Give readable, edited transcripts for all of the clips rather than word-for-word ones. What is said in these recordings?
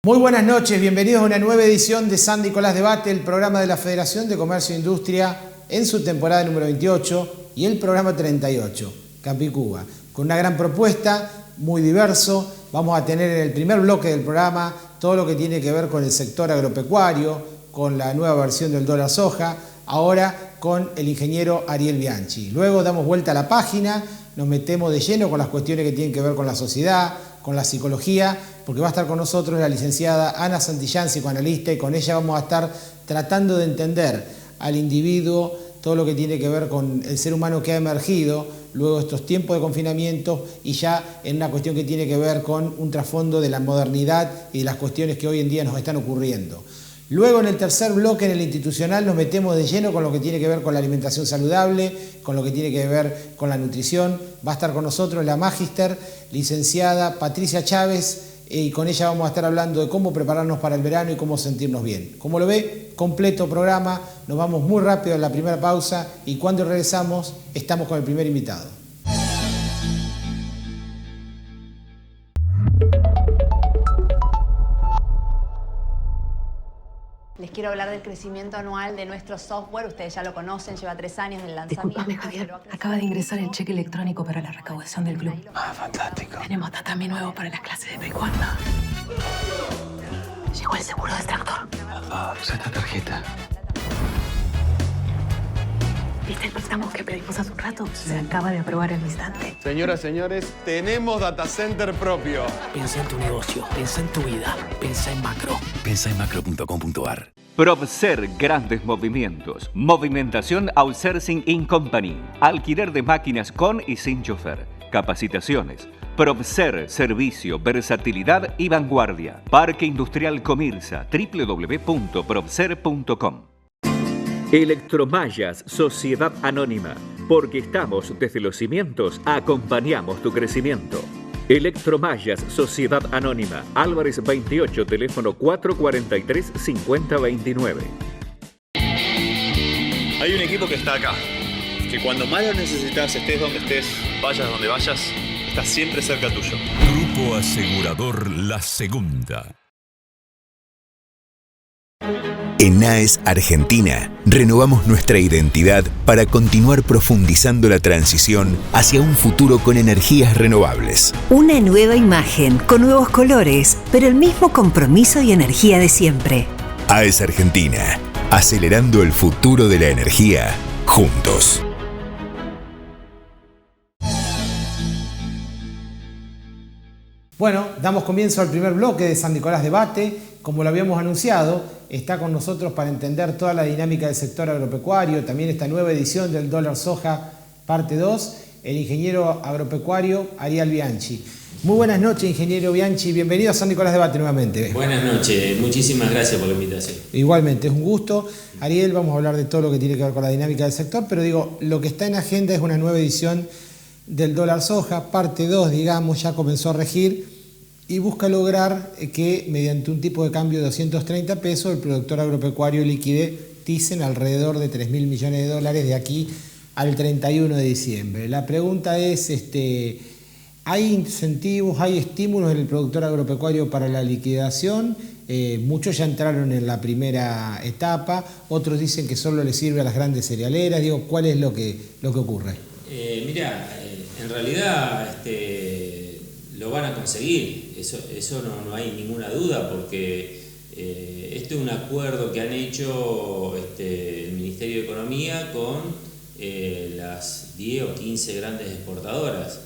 Muy buenas noches, bienvenidos a una nueva edición de San Nicolás Debate, el programa de la Federación de Comercio e Industria en su temporada número 28 y el programa 38, Capicúa, con una gran propuesta, muy diverso. Vamos a tener en el primer bloque del programa todo lo que tiene que ver con el sector agropecuario, con la nueva versión del dólar soja, ahora con el ingeniero Ariel Bianchi. Luego damos vuelta a la página, nos metemos de lleno con las cuestiones que tienen que ver con la sociedad, con la psicología, porque va a estar con nosotros la licenciada Ana Santillán, psicoanalista, y con ella vamos a estar tratando de entender al individuo, todo lo que tiene que ver con el ser humano que ha emergido luego de estos tiempos de confinamiento y ya en una cuestión que tiene que ver con un trasfondo de la modernidad y de las cuestiones que hoy en día nos están ocurriendo. Luego en el tercer bloque, en el institucional, nos metemos de lleno con lo que tiene que ver con la alimentación saludable, con lo que tiene que ver con la nutrición. Va a estar con nosotros la magíster, licenciada Patricia Chávez, y con ella vamos a estar hablando de cómo prepararnos para el verano y cómo sentirnos bien. Como lo ve, completo programa, nos vamos muy rápido a la primera pausa y cuando regresamos estamos con el primer invitado. Les quiero hablar del crecimiento anual de nuestro software. Ustedes ya lo conocen, lleva 3 años del lanzamiento. Disculpame, Javier. Acaba de ingresar el cheque electrónico para la recaudación del club. Ah, fantástico. Tenemos tatami nuevo para las clases de taekwondo. Llegó el seguro del tractor. Usa esta tarjeta. ¿Viste el préstamo que pedimos hace un rato? Se acaba de aprobar al instante. Señoras, señores, tenemos data center propio. Piensa en tu negocio, piensa en tu vida, piensa en macro. Piensa en macro.com.ar. Probser Grandes Movimientos. Movimentación Outsourcing In Company. Alquiler de máquinas con y sin chofer. Capacitaciones. Probser, servicio, versatilidad y vanguardia. Parque Industrial Comirsa. www.probser.com. Electromallas, Sociedad Anónima. Porque estamos desde los cimientos, acompañamos tu crecimiento. Electromallas, Sociedad Anónima. Álvarez 28, teléfono 443-5029. Hay un equipo que está acá. Que cuando más lo necesitas, estés donde estés, vayas donde vayas, está siempre cerca tuyo. Grupo Asegurador La Segunda. En AES Argentina, renovamos nuestra identidad para continuar profundizando la transición hacia un futuro con energías renovables. Una nueva imagen, con nuevos colores, pero el mismo compromiso y energía de siempre. AES Argentina, acelerando el futuro de la energía, juntos. Bueno, damos comienzo al primer bloque de San Nicolás Debate. Como lo habíamos anunciado, está con nosotros para entender toda la dinámica del sector agropecuario, también esta nueva edición del dólar soja parte 2, el ingeniero agropecuario Ariel Bianchi. Muy buenas noches, ingeniero Bianchi, bienvenido a San Nicolás Debate nuevamente. Buenas noches, muchísimas gracias por la invitación. Igualmente, es un gusto. Ariel, vamos a hablar de todo lo que tiene que ver con la dinámica del sector, pero digo, lo que está en agenda es una nueva edición del dólar soja, parte 2, digamos, ya comenzó a regir y busca lograr que mediante un tipo de cambio de 230 pesos el productor agropecuario liquide, dicen, alrededor de 3.000 millones de dólares de aquí al 31 de diciembre. La pregunta es, ¿hay incentivos, hay estímulos en el productor agropecuario para la liquidación? Muchos ya entraron en la primera etapa, otros dicen que solo le sirve a las grandes cerealeras. Digo, ¿cuál es lo que ocurre? En realidad lo van a conseguir, eso no hay ninguna duda, porque este es un acuerdo que han hecho el Ministerio de Economía con las 10 o 15 grandes exportadoras,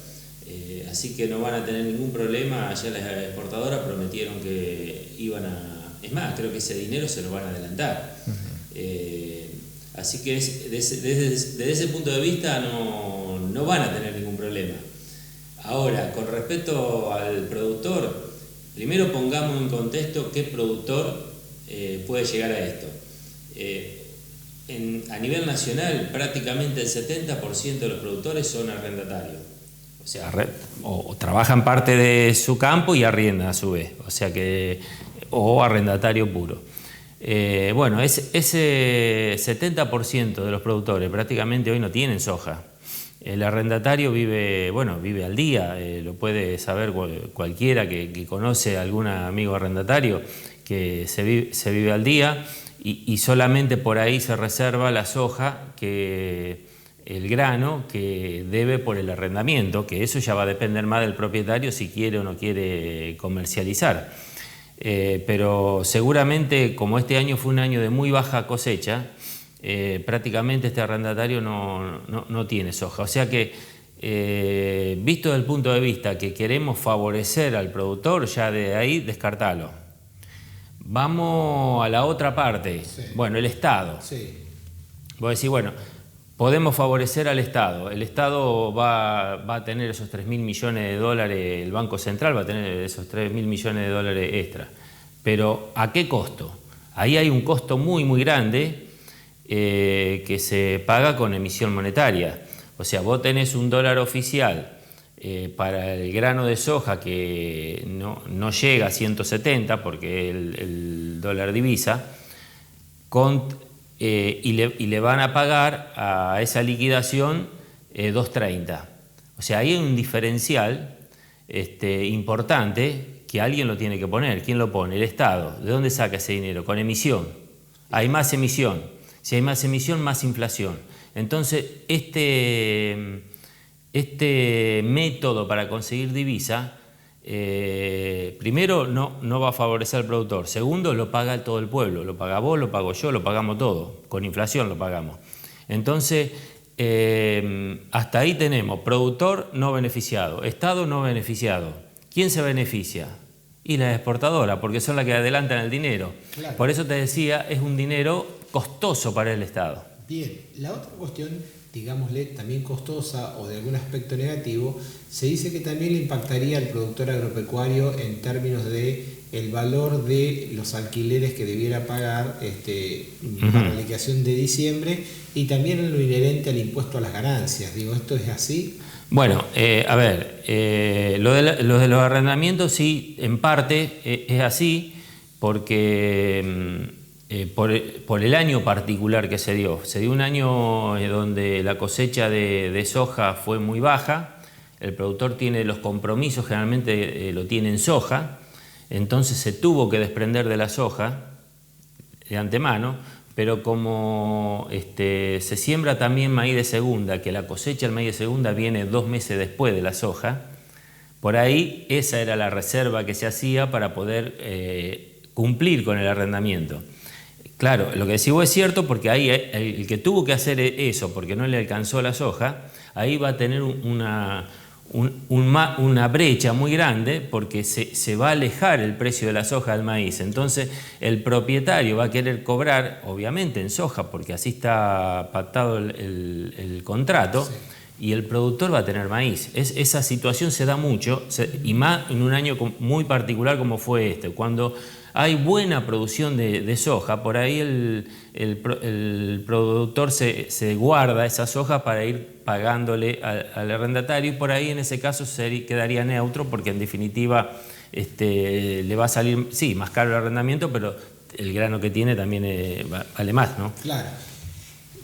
así que no van a tener ningún problema. Ayer las exportadoras prometieron que iban a... Es más, creo que ese dinero se lo van a adelantar. Así que desde ese punto de vista no van a tener ningún problema. Ahora, con respecto al productor, primero pongamos en contexto qué productor puede llegar a esto. A nivel nacional, prácticamente el 70% de los productores son arrendatarios. O sea, o trabajan parte de su campo y arriendan a su vez, o arrendatario puro. Bueno, ese 70% de los productores prácticamente hoy no tienen soja. El arrendatario vive al día, lo puede saber cualquiera que conoce a algún amigo arrendatario, que se vive al día y solamente por ahí se reserva la soja, el grano que debe por el arrendamiento, que eso ya va a depender más del propietario si quiere o no quiere comercializar. Pero seguramente, como este año fue un año de muy baja cosecha, prácticamente este arrendatario no tiene soja. O sea que, visto desde el punto de vista que queremos favorecer al productor, ya de ahí descartalo. Vamos a la otra parte. Sí. Bueno, el Estado. Sí. Vos decís, bueno, podemos favorecer al Estado. El Estado va a tener esos 3.000 millones de dólares, el Banco Central va a tener esos 3.000 millones de dólares extra. Pero ¿a qué costo? Ahí hay un costo muy, muy grande que se paga con emisión monetaria. O sea, vos tenés un dólar oficial para el grano de soja que no llega a 170 porque el dólar divisa, y le van a pagar a esa liquidación 2.30. O sea, ahí hay un diferencial importante que alguien lo tiene que poner. ¿Quién lo pone? El Estado. ¿De dónde saca ese dinero? Con emisión. Hay más emisión. Si hay más emisión, más inflación. Entonces, este método para conseguir divisa, primero no va a favorecer al productor. Segundo, lo paga todo el pueblo. Lo paga vos, lo pago yo, lo pagamos todo. Con inflación lo pagamos. Entonces, hasta ahí tenemos productor no beneficiado, Estado no beneficiado. ¿Quién se beneficia? Y las exportadoras, porque son las que adelantan el dinero. Claro. Por eso te decía, es un dinero costoso para el Estado. Bien, la otra cuestión, digámosle, también costosa o de algún aspecto negativo, se dice que también le impactaría al productor agropecuario en términos de el valor de los alquileres que debiera pagar para la liquidación de diciembre y también en lo inherente al impuesto a las ganancias. Digo, ¿esto es así? Bueno, a ver, lo de los arrendamientos sí, en parte es así, porque por el año particular que se dio un año donde la cosecha de soja fue muy baja, el productor tiene los compromisos, generalmente lo tiene en soja, entonces se tuvo que desprender de la soja de antemano, pero como se siembra también maíz de segunda, que la cosecha del maíz de segunda viene 2 meses después de la soja, por ahí esa era la reserva que se hacía para poder cumplir con el arrendamiento. Claro, lo que decís vos es cierto, porque ahí el que tuvo que hacer eso porque no le alcanzó la soja, ahí va a tener una brecha muy grande porque se va a alejar el precio de la soja del maíz. Entonces el propietario va a querer cobrar, obviamente en soja, porque así está pactado el contrato, sí. Y el productor va a tener maíz. Esa situación se da mucho, y más en un año muy particular como fue este, cuando hay buena producción de soja, por ahí el productor se guarda esa soja para ir pagándole al arrendatario, y por ahí en ese caso quedaría neutro, porque en definitiva le va a salir, sí, más caro el arrendamiento, pero el grano que tiene también vale más, ¿no? Claro.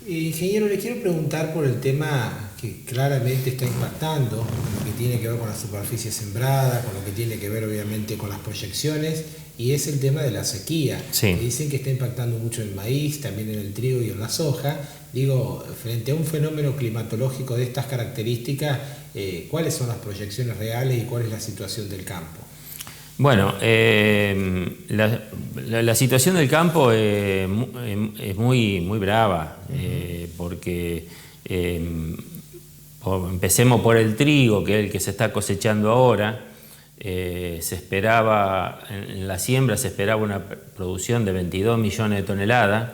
Ingeniero, le quiero preguntar por el tema que claramente está impactando, con lo que tiene que ver con la superficie sembrada, con lo que tiene que ver obviamente con las proyecciones, y es el tema de la sequía. Sí. Que dicen que está impactando mucho en el maíz, también en el trigo y en la soja. Digo, frente a un fenómeno climatológico de estas características, ¿cuáles son las proyecciones reales y cuál es la situación del campo? Bueno, la situación del campo es muy, muy brava, porque empecemos por el trigo, que es el que se está cosechando ahora. Se esperaba, en la siembra se esperaba una producción de 22 millones de toneladas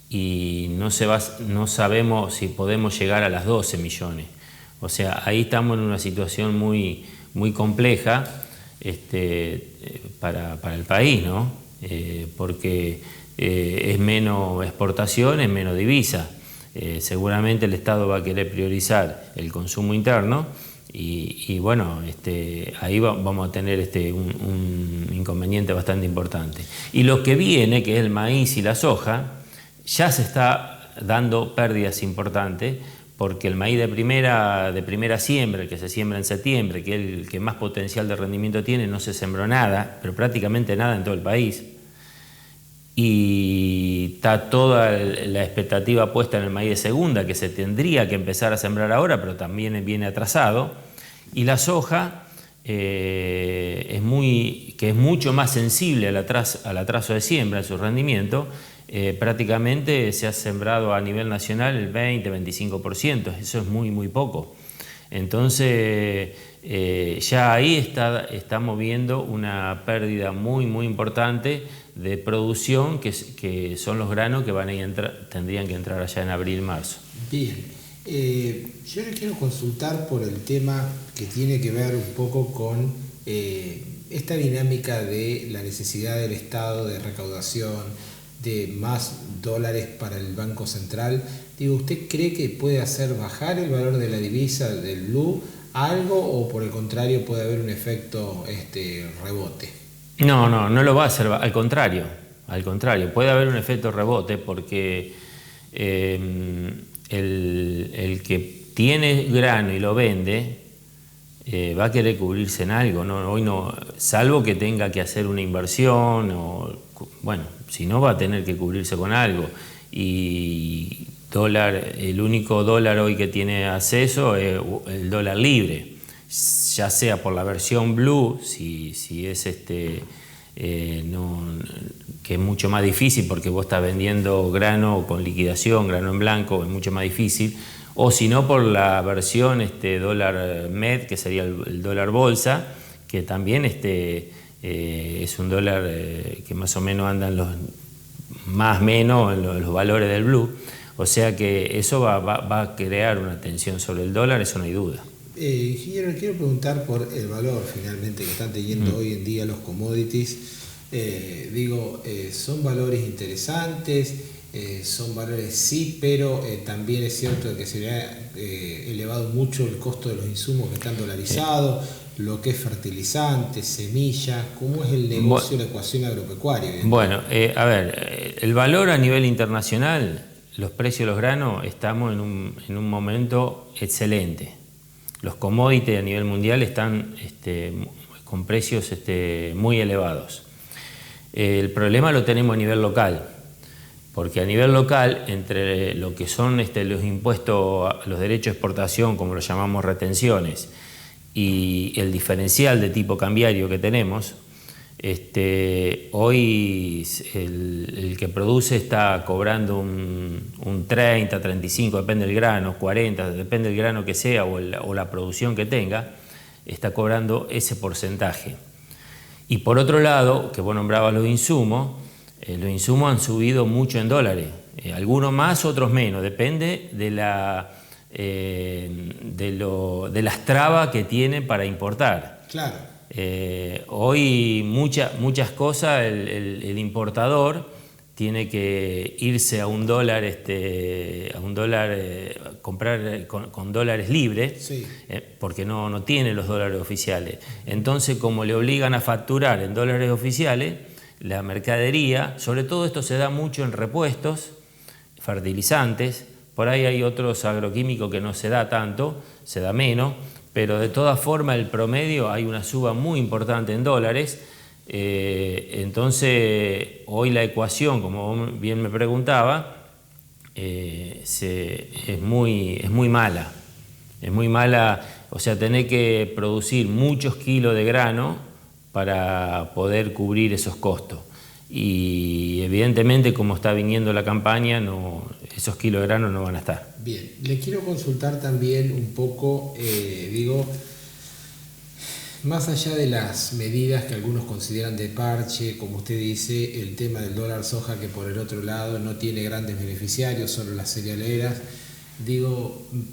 y no sabemos si podemos llegar a las 12 millones. O sea, ahí estamos en una situación muy, muy compleja para el país, ¿no? Porque es menos exportación, es menos divisa. Seguramente el Estado va a querer priorizar el consumo interno y bueno, ahí vamos a tener un inconveniente bastante importante. Y lo que viene, que es el maíz y la soja, ya se está dando pérdidas importantes porque el maíz de primera siembra, el que se siembra en septiembre, que es el que más potencial de rendimiento tiene, no se sembró nada, pero prácticamente nada en todo el país. Y está toda la expectativa puesta en el maíz de segunda, que se tendría que empezar a sembrar ahora, pero también viene atrasado. Y la soja, que es mucho más sensible al atraso de siembra en su rendimiento, prácticamente se ha sembrado a nivel nacional el 20-25%, eso es muy, muy poco. Entonces, ya ahí estamos viendo una pérdida muy, muy importante de producción, que son los granos que tendrían que entrar allá en abril-marzo. Bien, yo le quiero consultar por el tema que tiene que ver un poco con esta dinámica de la necesidad del Estado de recaudación, de más dólares para el Banco Central. Digo, ¿usted cree que puede hacer bajar el valor de la divisa del blue algo, o por el contrario puede haber un efecto rebote? No lo va a hacer, al contrario, puede haber un efecto rebote, porque el que tiene grano y lo vende va a querer cubrirse en algo, hoy no, salvo que tenga que hacer una inversión, si no va a tener que cubrirse con algo. Y el único dólar hoy que tiene acceso es el dólar libre, ya sea por la versión blue, si es que es mucho más difícil porque vos estás vendiendo grano con liquidación, grano en blanco, es mucho más difícil, o si no por la versión dólar MED, que sería el dólar bolsa, que también es un dólar que más o menos anda en los más menos en los valores del blue. O sea que eso va a crear una tensión sobre el dólar, eso no hay duda. Ingeniero, quiero preguntar por el valor finalmente que están teniendo hoy en día los commodities. Son valores interesantes, son valores sí, pero también es cierto que se ha elevado mucho el costo de los insumos que están dolarizados, lo que es fertilizante, semilla. ¿Cómo es el negocio, la ecuación agropecuaria? Bueno, el valor a nivel internacional, los precios de los granos, estamos en un momento excelente. Los commodities a nivel mundial están con precios muy elevados. El problema lo tenemos a nivel local, porque a nivel local, entre lo que son los impuestos a los derechos de exportación, como lo llamamos retenciones, y el diferencial de tipo cambiario que tenemos, hoy el que produce está cobrando un 30, 35, depende del grano, 40, depende del grano que sea o la producción que tenga, está cobrando ese porcentaje. Y por otro lado, que vos nombrabas los insumos han subido mucho en dólares, algunos más, otros menos, depende de las trabas que tienen para importar. Claro. Hoy muchas cosas el importador tiene que irse a un dólar, comprar con dólares libres, sí, porque no tiene los dólares oficiales. Entonces, como le obligan a facturar en dólares oficiales, la mercadería, sobre todo esto se da mucho en repuestos, fertilizantes, por ahí hay otros agroquímicos que no se da tanto, se da menos, pero de todas formas el promedio hay una suba muy importante en dólares. Entonces hoy la ecuación, como bien me preguntaba, es muy mala, o sea, tenés que producir muchos kilos de grano para poder cubrir esos costos. Y evidentemente, como está viniendo la campaña, esos kilos de grano no van a estar. Bien, le quiero consultar también un poco, más allá de las medidas que algunos consideran de parche, como usted dice, el tema del dólar soja, que por el otro lado no tiene grandes beneficiarios, solo las cerealeras.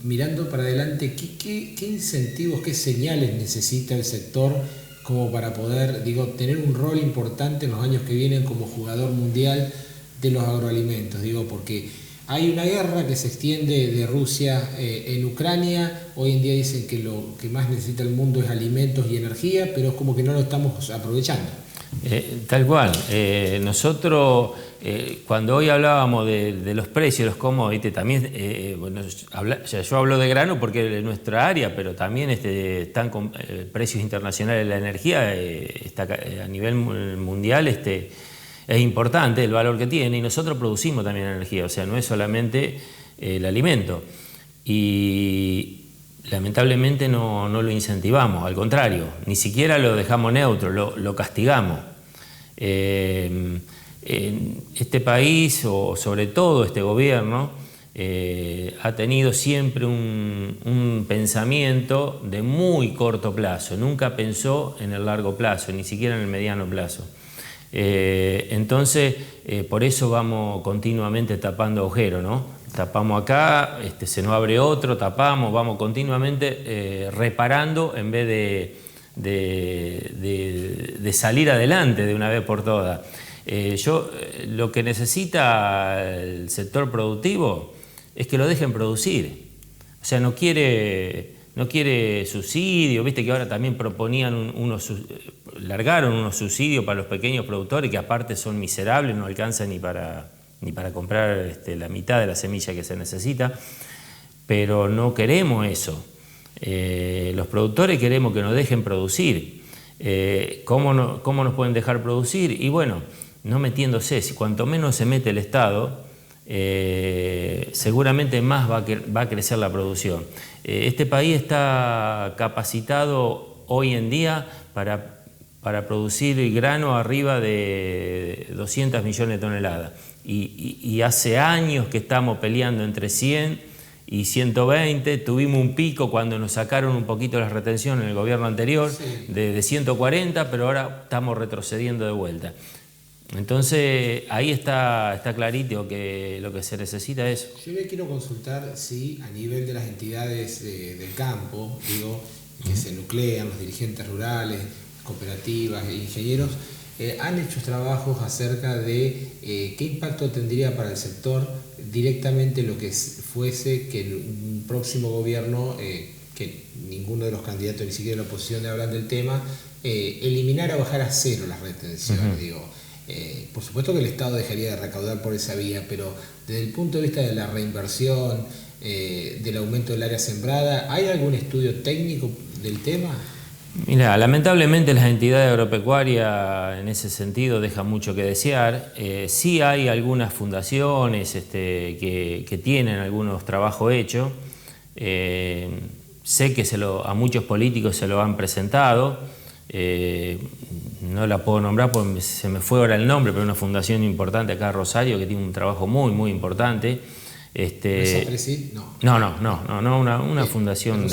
Mirando para adelante, ¿qué incentivos, qué señales necesita el sector como para poder, tener un rol importante en los años que vienen como jugador mundial de los agroalimentos? Porque hay una guerra que se extiende de Rusia en Ucrania. Hoy en día dicen que lo que más necesita el mundo es alimentos y energía, pero es como que no lo estamos aprovechando. Tal cual. Nosotros, cuando hoy hablábamos de los precios, los commodities, también, bueno, yo hablo de grano porque es nuestra área, pero también están con precios internacionales de la energía, está a nivel mundial es importante el valor que tiene, y nosotros producimos también energía, o sea, no es solamente el alimento. Y lamentablemente no lo incentivamos, al contrario, ni siquiera lo dejamos neutro, lo castigamos. En este país, o sobre todo este gobierno, ha tenido siempre un pensamiento de muy corto plazo, nunca pensó en el largo plazo, ni siquiera en el mediano plazo. Entonces, por eso vamos continuamente tapando agujeros, ¿no? Tapamos acá, se nos abre otro, tapamos, vamos continuamente reparando en vez de salir adelante de una vez por todas. Lo que necesita el sector productivo es que lo dejen producir. O sea, no quiere subsidios, viste que ahora también proponían largaron unos subsidios para los pequeños productores que aparte son miserables, no alcanzan ni para comprar la mitad de la semilla que se necesita, pero no queremos eso. Los productores queremos que nos dejen producir. ¿Cómo nos pueden dejar producir? Y bueno, no metiéndose, si cuanto menos se mete el Estado, seguramente más va a crecer la producción. Este país está capacitado hoy en día para producir grano arriba de 200 millones de toneladas. Y hace años que estamos peleando entre 100 y 120, tuvimos un pico cuando nos sacaron un poquito las retenciones en el gobierno anterior, sí, de 140, pero ahora estamos retrocediendo de vuelta. Entonces ahí está clarito que lo que se necesita es... Yo le quiero consultar si a nivel de las entidades del campo, digo, que se nuclean, los dirigentes rurales, cooperativas e ingenieros, han hecho trabajos acerca de qué impacto tendría para el sector directamente lo que fuese que un próximo gobierno, que ninguno de los candidatos ni siquiera de la oposición hablan del tema, eliminara o bajar a cero las retenciones, digo. Por supuesto que el Estado dejaría de recaudar por esa vía, pero desde el punto de vista de la reinversión, del aumento del área sembrada, ¿hay algún estudio técnico del tema? Mira, lamentablemente las entidades agropecuarias en ese sentido dejan mucho que desear. Sí hay algunas fundaciones que tienen algunos trabajos hechos. Sé que a muchos políticos se lo han presentado. No la puedo nombrar porque se me fue ahora el nombre, pero una fundación importante acá en Rosario que tiene un trabajo muy, muy importante. Una fundación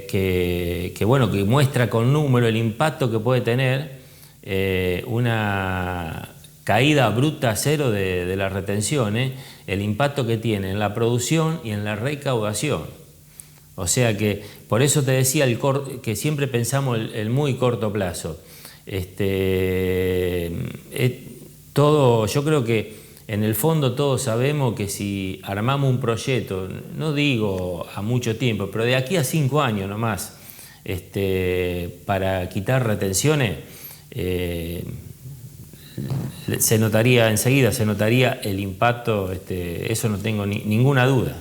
que muestra con número el impacto que puede tener una caída bruta a cero de las retenciones, el impacto que tiene en la producción y en la recaudación. O sea que, por eso te decía que siempre pensamos el muy corto plazo. Yo creo que en el fondo todos sabemos que si armamos un proyecto, no digo a mucho tiempo, pero de aquí a 5 años nomás, para quitar retenciones, se notaría enseguida, el impacto, eso no tengo ninguna duda.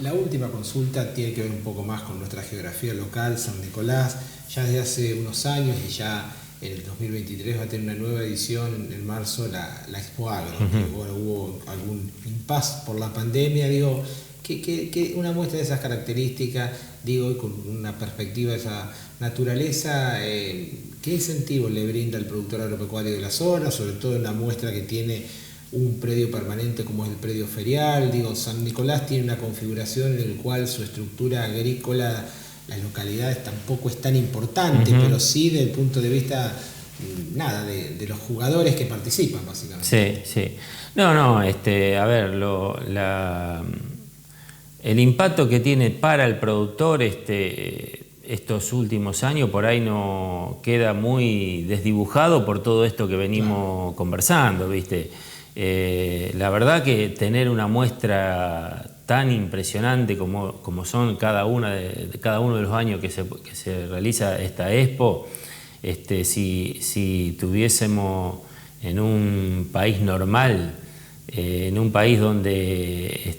La última consulta tiene que ver un poco más con nuestra geografía local, San Nicolás. Ya desde hace unos años y ya en el 2023 va a tener una nueva edición en marzo, la Expo Agro. Bueno, hubo algún impasse por la pandemia, digo, que una muestra de esas características, digo, con una perspectiva de esa naturaleza, ¿qué incentivo le brinda al productor agropecuario de la zona, sobre todo en una muestra que tiene un predio permanente como es el predio ferial? Digo, San Nicolás tiene una configuración en la cual su estructura agrícola, las localidades tampoco es tan importante, pero sí desde el punto de vista de los jugadores que participan, básicamente. Sí. A ver, el impacto que tiene para el productor estos últimos años por ahí no queda muy desdibujado por todo esto que venimos conversando, ¿viste? La verdad que tener una muestra tan impresionante como son cada uno de los años que se realiza esta Expo, Si tuviésemos en un país normal, en un país donde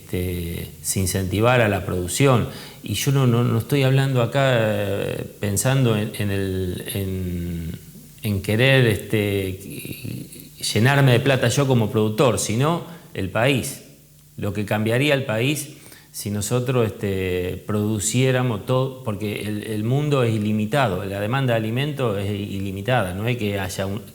se incentivara la producción, y yo no estoy hablando acá pensando en querer llenarme de plata yo como productor, sino el país, lo que cambiaría el país si nosotros produciéramos todo, porque el mundo es ilimitado, la demanda de alimentos es ilimitada, no es que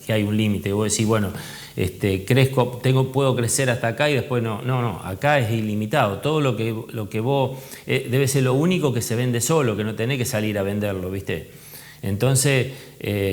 hay un límite, vos decís, bueno, crezco, puedo crecer hasta acá y después no, acá es ilimitado, todo lo que vos, debe ser lo único que se vende solo, que no tenés que salir a venderlo, ¿viste? Entonces,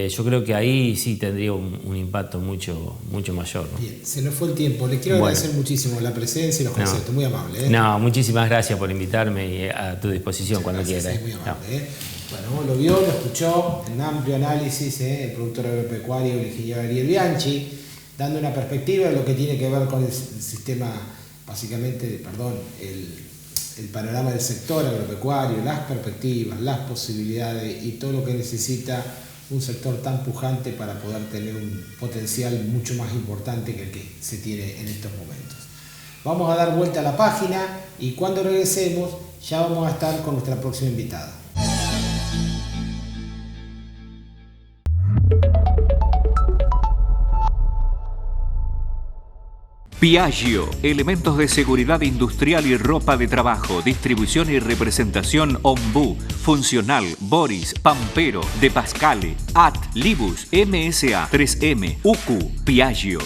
yo creo que ahí sí tendría un impacto mucho mayor, ¿no? Bien, se nos fue el tiempo. Le quiero agradecer muchísimo la presencia y los conceptos. Muy amable. No, muchísimas gracias por invitarme y a tu disposición cuando quieras. Muy amable. Bueno, lo vio, lo escuchó, en amplio análisis, el productor agropecuario, el ingeniero Ariel Bianchi, dando una perspectiva de lo que tiene que ver con el sistema, básicamente, el panorama del sector agropecuario, las perspectivas, las posibilidades y todo lo que necesita un sector tan pujante para poder tener un potencial mucho más importante que el que se tiene en estos momentos. Vamos a dar vuelta a la página y cuando regresemos ya vamos a estar con nuestra próxima invitada. Piaggio, elementos de seguridad industrial y ropa de trabajo, distribución y representación Ombú, Funcional, Boris, Pampero, De Pascale, AT, Libus, MSA, 3M, UQ, Piaggio.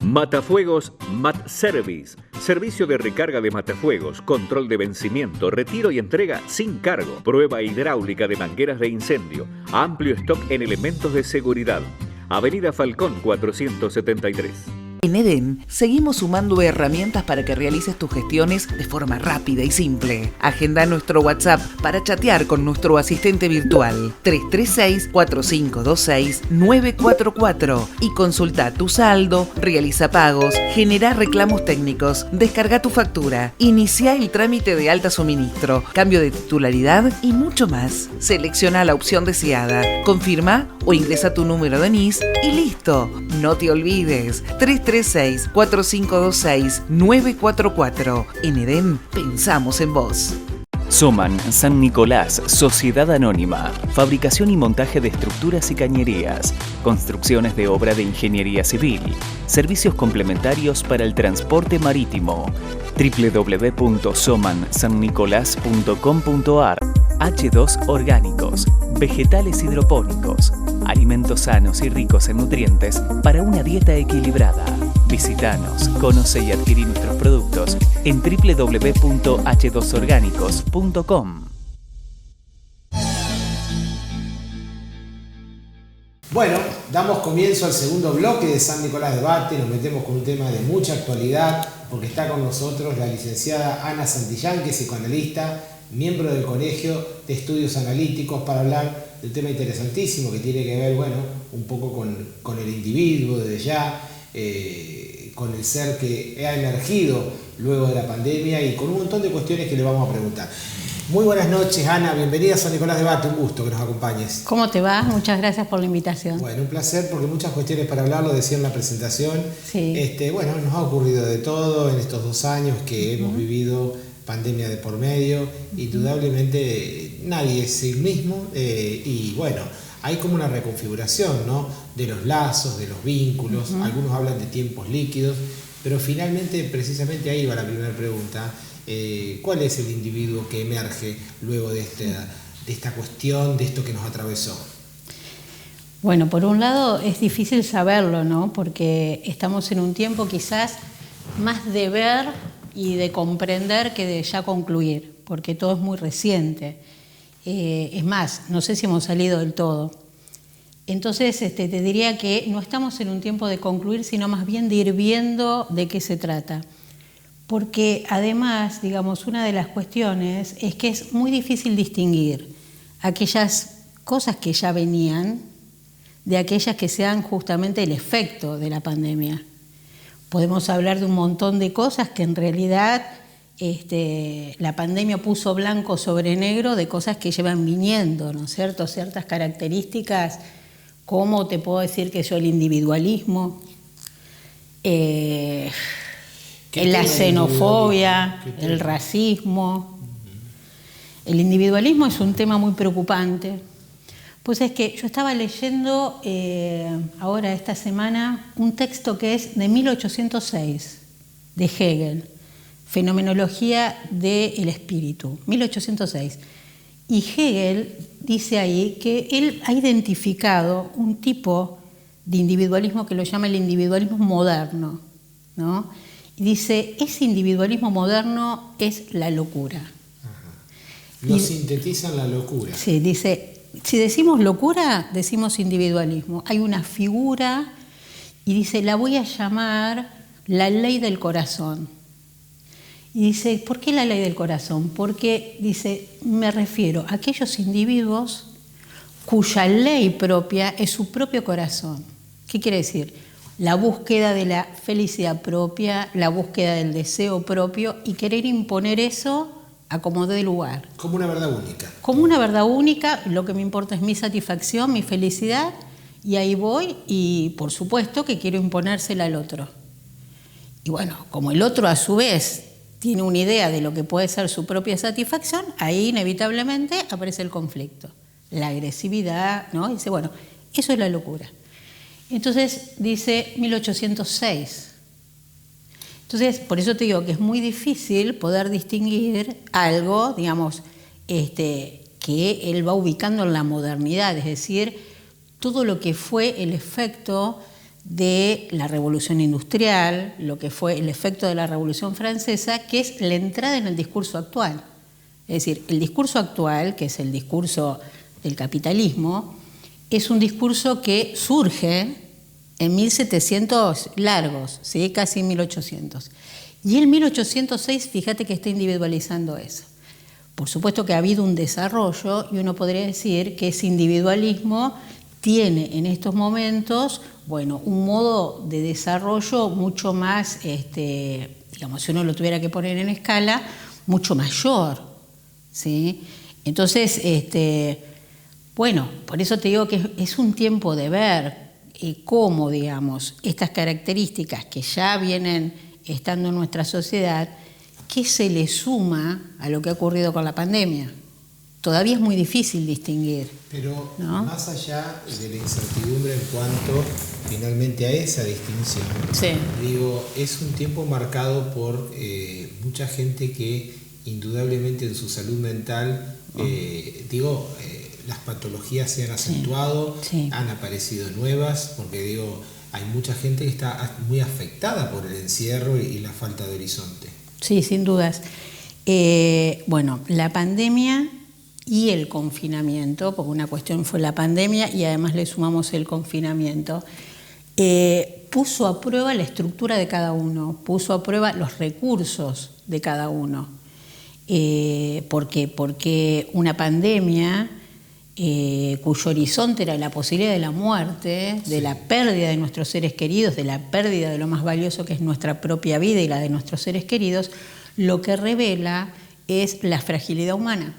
Matafuegos Mat Service, servicio de recarga de matafuegos, control de vencimiento, retiro y entrega sin cargo, prueba hidráulica de mangueras de incendio, amplio stock en elementos de seguridad. Avenida Falcón 473. En Edén, seguimos sumando herramientas para que realices tus gestiones de forma rápida y simple. Agenda nuestro WhatsApp para chatear con nuestro asistente virtual 336-4526-944 y consulta tu saldo, realiza pagos, genera reclamos técnicos, descarga tu factura, inicia el trámite de alta suministro, cambio de titularidad y mucho más. Selecciona la opción deseada, confirma o ingresa tu número de NIS y listo. No te olvides, 336-4526-944. En Edén, pensamos en vos. Soman San Nicolás, Sociedad Anónima. Fabricación y montaje de estructuras y cañerías. Construcciones de obra de ingeniería civil. Servicios complementarios para el transporte marítimo. www.somansannicolás.com.ar. H2 orgánicos. Vegetales hidropónicos. Alimentos sanos y ricos en nutrientes para una dieta equilibrada. Visítanos, conoce y adquirí nuestros productos en www.h2orgánicos.com. Bueno, damos comienzo al segundo bloque de San Nicolás Debate. Nos metemos con un tema de mucha actualidad porque está con nosotros la licenciada Ana Santillán, que es psicoanalista, miembro del Colegio de Estudios Analíticos, para hablar del tema interesantísimo que tiene que ver, bueno, un poco con el individuo desde ya, con el ser que ha emergido luego de la pandemia y con un montón de cuestiones que le vamos a preguntar. Muy buenas noches, Ana, bienvenida a San Nicolás Debate, un gusto que nos acompañes. ¿Cómo te va? Muchas gracias por la invitación. Bueno, un placer porque muchas cuestiones para hablar, lo decía en la presentación. Sí. Bueno, nos ha ocurrido de todo en estos 2 años que hemos vivido pandemia de por medio, indudablemente nadie es el mismo y bueno, hay como una reconfiguración, ¿no?, de los lazos, de los vínculos, algunos hablan de tiempos líquidos, pero finalmente precisamente ahí va la primera pregunta, ¿cuál es el individuo que emerge luego de esta cuestión, de esto que nos atravesó? Bueno, por un lado es difícil saberlo, ¿no?, porque estamos en un tiempo quizás más de ver y de comprender que de ya concluir, porque todo es muy reciente. Es más, no sé si hemos salido del todo. Entonces te diría que no estamos en un tiempo de concluir, sino más bien de ir viendo de qué se trata. Porque además, digamos, una de las cuestiones es que es muy difícil distinguir aquellas cosas que ya venían de aquellas que sean justamente el efecto de la pandemia. Podemos hablar de un montón de cosas que en realidad la pandemia puso blanco sobre negro de cosas que llevan viniendo, ¿no es cierto? Ciertas características ¿Cómo te puedo decir que yo el individualismo? La xenofobia, el racismo. El individualismo es un tema muy preocupante. Pues es que yo estaba leyendo ahora esta semana un texto que es de 1806, de Hegel, Fenomenología del Espíritu, 1806. Y Hegel dice ahí que él ha identificado un tipo de individualismo que lo llama el individualismo moderno, ¿no? Y dice, ese individualismo moderno es la locura. Lo sintetizan la locura. Sí, dice, si decimos locura, decimos individualismo. Hay una figura y dice, la voy a llamar la ley del corazón. Y dice, ¿por qué la ley del corazón? Porque, dice, me refiero a aquellos individuos cuya ley propia es su propio corazón. ¿Qué quiere decir? La búsqueda de la felicidad propia, la búsqueda del deseo propio y querer imponer eso a como dé lugar. Como una verdad única. Como una verdad única, lo que me importa es mi satisfacción, mi felicidad, y ahí voy y por supuesto que quiero imponérsela al otro. Y bueno, como el otro a su vez tiene una idea de lo que puede ser su propia satisfacción, ahí inevitablemente aparece el conflicto, la agresividad, ¿no? Y dice, bueno, eso es la locura. Entonces dice 1806. Entonces, por eso te digo que es muy difícil poder distinguir algo, digamos, que él va ubicando en la modernidad, es decir, todo lo que fue el efecto de la Revolución Industrial, lo que fue el efecto de la Revolución Francesa, que es la entrada en el discurso actual. Es decir, el discurso actual, que es el discurso del capitalismo, es un discurso que surge en 1700 largos, ¿sí? Casi 1800. Y en 1806, fíjate que está individualizando eso. Por supuesto que ha habido un desarrollo y uno podría decir que ese individualismo tiene en estos momentos, bueno, un modo de desarrollo mucho más, digamos, si uno lo tuviera que poner en escala, mucho mayor, ¿sí? Entonces, bueno, por eso te digo que es un tiempo de ver cómo, digamos, estas características que ya vienen estando en nuestra sociedad, ¿qué se le suma a lo que ha ocurrido con la pandemia? Todavía es muy difícil distinguir. Pero ¿no? Más allá de la incertidumbre en cuanto finalmente a esa distinción, sí. Digo, es un tiempo marcado por mucha gente que indudablemente en su salud mental, las patologías se han acentuado, sí. Han aparecido nuevas, porque digo, hay mucha gente que está muy afectada por el encierro y la falta de horizonte. Sí, sin dudas. Bueno, la pandemia y el confinamiento, porque una cuestión fue la pandemia y además le sumamos el confinamiento, puso a prueba la estructura de cada uno, puso a prueba los recursos de cada uno. ¿Por qué? Porque una pandemia cuyo horizonte era la posibilidad de la muerte, de la pérdida de nuestros seres queridos, de la pérdida de lo más valioso que es nuestra propia vida y la de nuestros seres queridos, lo que revela es la fragilidad humana.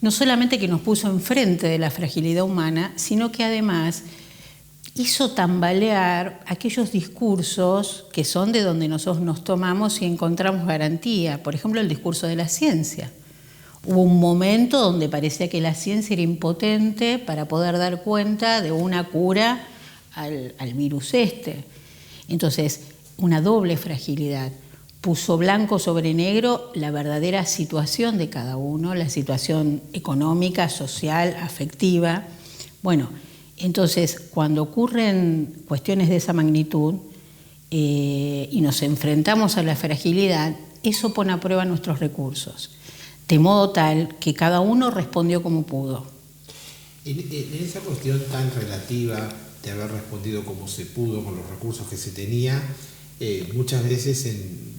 No solamente que nos puso enfrente de la fragilidad humana, sino que además hizo tambalear aquellos discursos que son de donde nosotros nos tomamos y encontramos garantía. Por ejemplo, el discurso de la ciencia. Hubo un momento donde parecía que la ciencia era impotente para poder dar cuenta de una cura al virus Entonces, una doble fragilidad. Puso blanco sobre negro la verdadera situación de cada uno, la situación económica, social, afectiva. Bueno, entonces, cuando ocurren cuestiones de esa magnitud y nos enfrentamos a la fragilidad, eso pone a prueba nuestros recursos. De modo tal que cada uno respondió como pudo. En esa cuestión tan relativa de haber respondido como se pudo con los recursos que se tenía, muchas veces en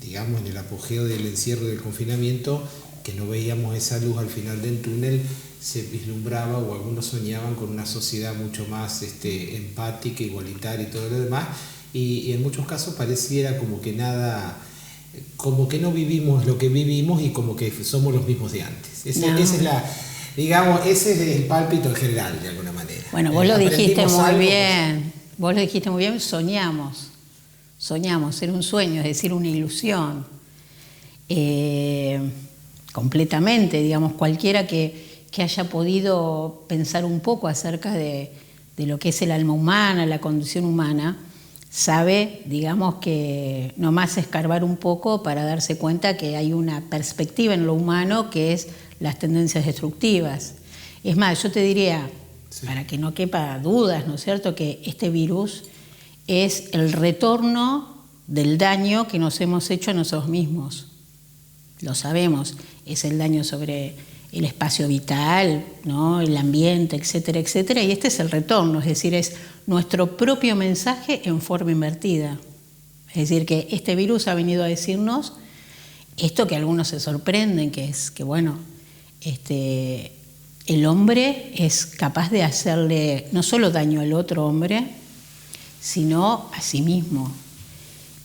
el apogeo del encierro y del confinamiento, que no veíamos esa luz al final del túnel, se vislumbraba o algunos soñaban con una sociedad mucho más empática, igualitaria y todo lo demás, y en muchos casos pareciera como que nada... como que no vivimos lo que vivimos y como que somos los mismos de antes. Esa es Digamos, ese es el pálpito en general, de alguna manera. Bueno, vos lo dijiste muy algo, bien. Vos lo dijiste muy bien, soñamos. Soñamos, era un sueño, es decir, una ilusión. Completamente, digamos, cualquiera que haya podido pensar un poco acerca de lo que es el alma humana, la condición humana, sabe, digamos, que nomás escarbar un poco para darse cuenta que hay una perspectiva en lo humano que es las tendencias destructivas. Es más, yo te diría, para que no quepa dudas, ¿no es cierto?, que este virus es el retorno del daño que nos hemos hecho a nosotros mismos. Lo sabemos, es el daño sobre el espacio vital, ¿no?, el ambiente, etcétera, etcétera, y este es el retorno, es decir, es nuestro propio mensaje en forma invertida. Es decir, que este virus ha venido a decirnos esto que algunos se sorprenden, que es que, bueno, el hombre es capaz de hacerle no solo daño al otro hombre, sino a sí mismo.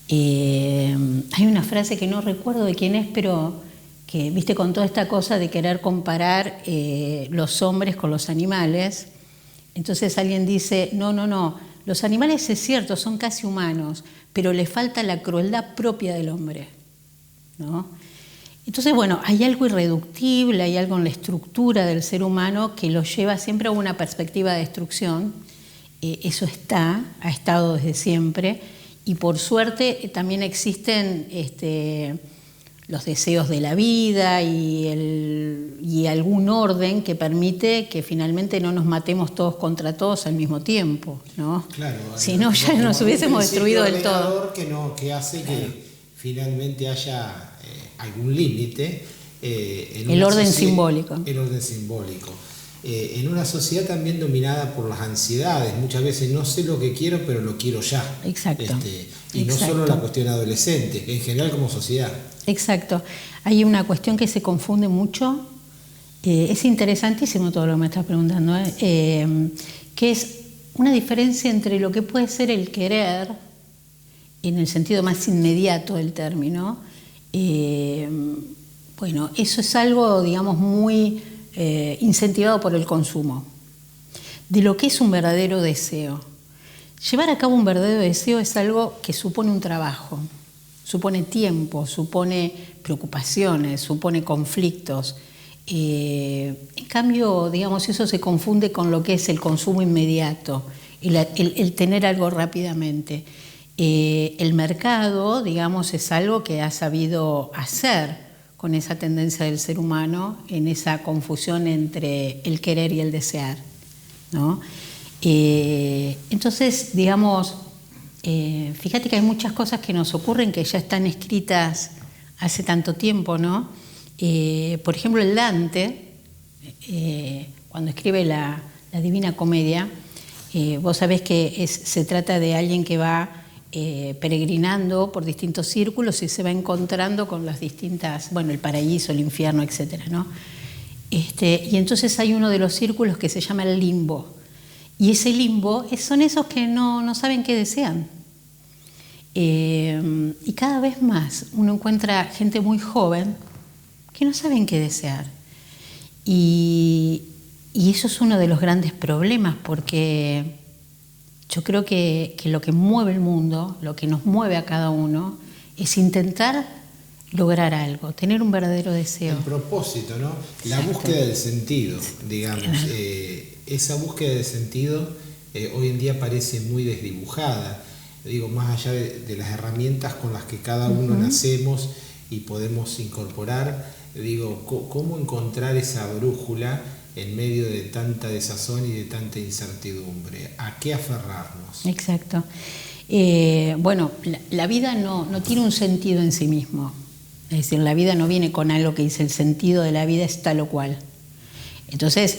Hay una frase que no recuerdo de quién es, pero que, viste, con toda esta cosa de querer comparar los hombres con los animales, entonces alguien dice, no, los animales es cierto, son casi humanos, pero le falta la crueldad propia del hombre, ¿no? Entonces, bueno, hay algo irreductible, hay algo en la estructura del ser humano que lo lleva siempre a una perspectiva de destrucción. Eso ha estado desde siempre, y por suerte también existen los deseos de la vida y algún orden que permite que finalmente no nos matemos todos contra todos al mismo tiempo, ¿no? Claro, si no, ya nos hubiésemos destruido del todo. Que hace que finalmente haya algún límite. El orden simbólico. El orden simbólico. En una sociedad también dominada por las ansiedades, muchas veces no sé lo que quiero, pero lo quiero ya. Exacto. Y no solo la cuestión adolescente, en general como sociedad. Exacto. Hay una cuestión que se confunde mucho, es interesantísimo todo lo que me estás preguntando, que es una diferencia entre lo que puede ser el querer, en el sentido más inmediato del término. Bueno, eso es algo, digamos, muy incentivado por el consumo, de lo que es un verdadero deseo. Llevar a cabo un verdadero deseo es algo que supone un trabajo, supone tiempo, supone preocupaciones, supone conflictos. En cambio, digamos, eso se confunde con lo que es el consumo inmediato, el tener algo rápidamente. El mercado, digamos, es algo que ha sabido hacer con esa tendencia del ser humano, en esa confusión entre el querer y el desear, ¿no? Entonces, digamos, fíjate que hay muchas cosas que nos ocurren que ya están escritas hace tanto tiempo, ¿no? Por ejemplo, el Dante, cuando escribe la Divina Comedia, vos sabés que se trata de alguien que va peregrinando por distintos círculos y se va encontrando con las distintas, bueno, el paraíso, el infierno, etcétera, ¿no? Y entonces hay uno de los círculos que se llama el limbo, y ese limbo son esos que no saben qué desean. Y cada vez más uno encuentra gente muy joven que no saben qué desear, y eso es uno de los grandes problemas, porque yo creo que lo que mueve el mundo, lo que nos mueve a cada uno, es intentar lograr algo, tener un verdadero deseo. El propósito, ¿no? La búsqueda del sentido, digamos. Esa búsqueda del sentido hoy en día parece muy desdibujada. Digo, más allá de las herramientas con las que cada uno nacemos y podemos incorporar, digo, ¿cómo encontrar esa brújula en medio de tanta desazón y de tanta incertidumbre? ¿A qué aferrarnos? Exacto. Bueno, la vida no tiene un sentido en sí mismo. Es decir, la vida no viene con algo que dice el sentido de la vida es tal o cual. Entonces,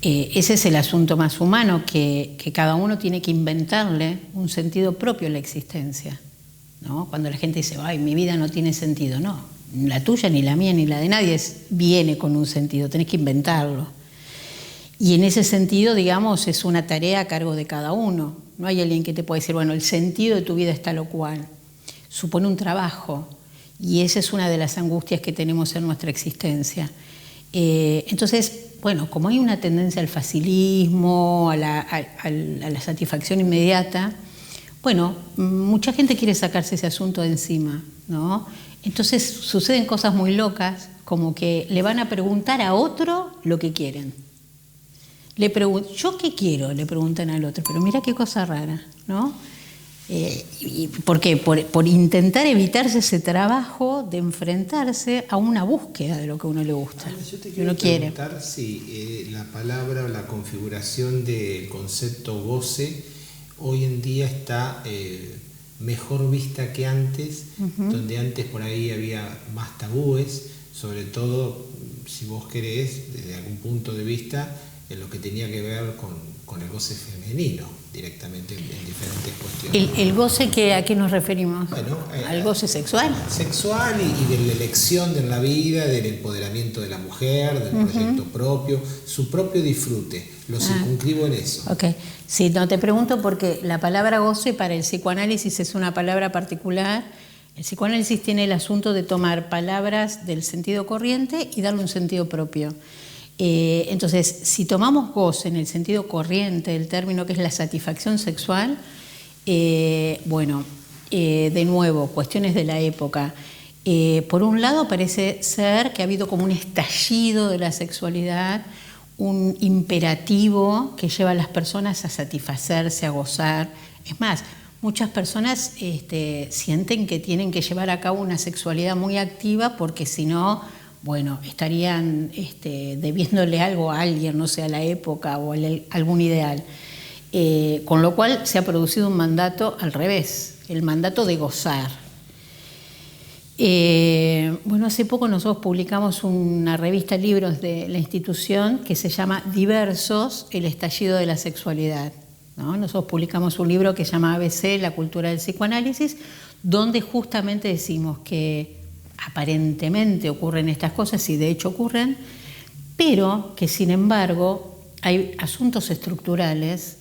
ese es el asunto más humano, que cada uno tiene que inventarle un sentido propio a la existencia, ¿no? Cuando la gente dice, ay, mi vida no tiene sentido, no. La tuya, ni la mía, ni la de nadie viene con un sentido, tenés que inventarlo. Y en ese sentido, digamos, es una tarea a cargo de cada uno. No hay alguien que te pueda decir, bueno, el sentido de tu vida es tal o cual. Supone un trabajo, y esa es una de las angustias que tenemos en nuestra existencia. Entonces, bueno, como hay una tendencia al facilismo, a la satisfacción inmediata, bueno, mucha gente quiere sacarse ese asunto de encima, ¿no? Entonces suceden cosas muy locas, como que le van a preguntar a otro lo que quieren. ¿Yo qué quiero?, le preguntan al otro, pero mira qué cosa rara, ¿no? ¿Por qué? Por intentar evitarse ese trabajo de enfrentarse a una búsqueda de lo que a uno le gusta. Yo te quiero preguntar si la palabra o la configuración del concepto goce hoy en día está mejor vista que antes, donde antes por ahí había más tabúes, sobre todo, si vos querés, desde algún punto de vista, en lo que tenía que ver con el goce femenino, directamente en diferentes cuestiones. ¿El goce a qué nos referimos? Bueno, ¿al goce sexual? Sexual y de la elección de la vida, del empoderamiento de la mujer, del proyecto propio, su propio disfrute. Lo circunscribo en eso. Ok. Sí, no, te pregunto porque la palabra goce para el psicoanálisis es una palabra particular. El psicoanálisis tiene el asunto de tomar palabras del sentido corriente y darle un sentido propio. Entonces, si tomamos goce en el sentido corriente del término, que es la satisfacción sexual, de nuevo, cuestiones de la época. Por un lado, parece ser que ha habido como un estallido de la sexualidad, un imperativo que lleva a las personas a satisfacerse, a gozar. Es más, muchas personas sienten que tienen que llevar a cabo una sexualidad muy activa porque si no, bueno, estarían debiéndole algo a alguien, no sé, a la época o algún ideal. Con lo cual se ha producido un mandato al revés, el mandato de gozar. Hace poco nosotros publicamos una revista de libros de la institución que se llama Diversos, el estallido de la sexualidad, ¿no? Nosotros publicamos un libro que se llama ABC, la cultura del psicoanálisis, donde justamente decimos que aparentemente ocurren estas cosas, y de hecho ocurren, pero que sin embargo hay asuntos estructurales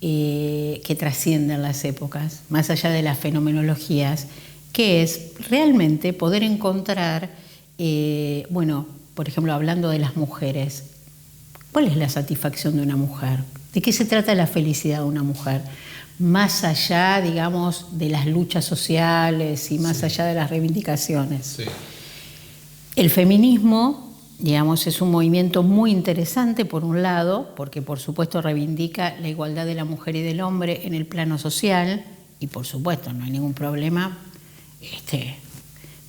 que trascienden las épocas, más allá de las fenomenologías, que es realmente poder encontrar, por ejemplo, hablando de las mujeres, ¿cuál es la satisfacción de una mujer? ¿De qué se trata la felicidad de una mujer? Más allá, digamos, de las luchas sociales y más allá de las reivindicaciones. Sí. El feminismo, digamos, es un movimiento muy interesante, por un lado, porque por supuesto reivindica la igualdad de la mujer y del hombre en el plano social, y por supuesto no hay ningún problema,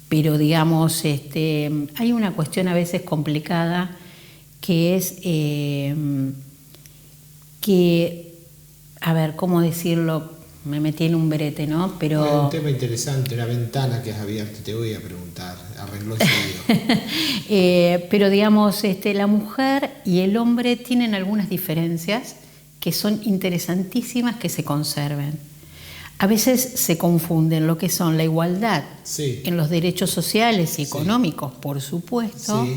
pero digamos, hay una cuestión a veces complicada que es ¿cómo decirlo? Me metí en un brete, ¿no? Pero es un tema interesante, una ventana que has abierto, te voy a preguntar, arregló seguido. Pero digamos, la mujer y el hombre tienen algunas diferencias que son interesantísimas que se conserven. A veces se confunden lo que son la igualdad en los derechos sociales y económicos, por supuesto,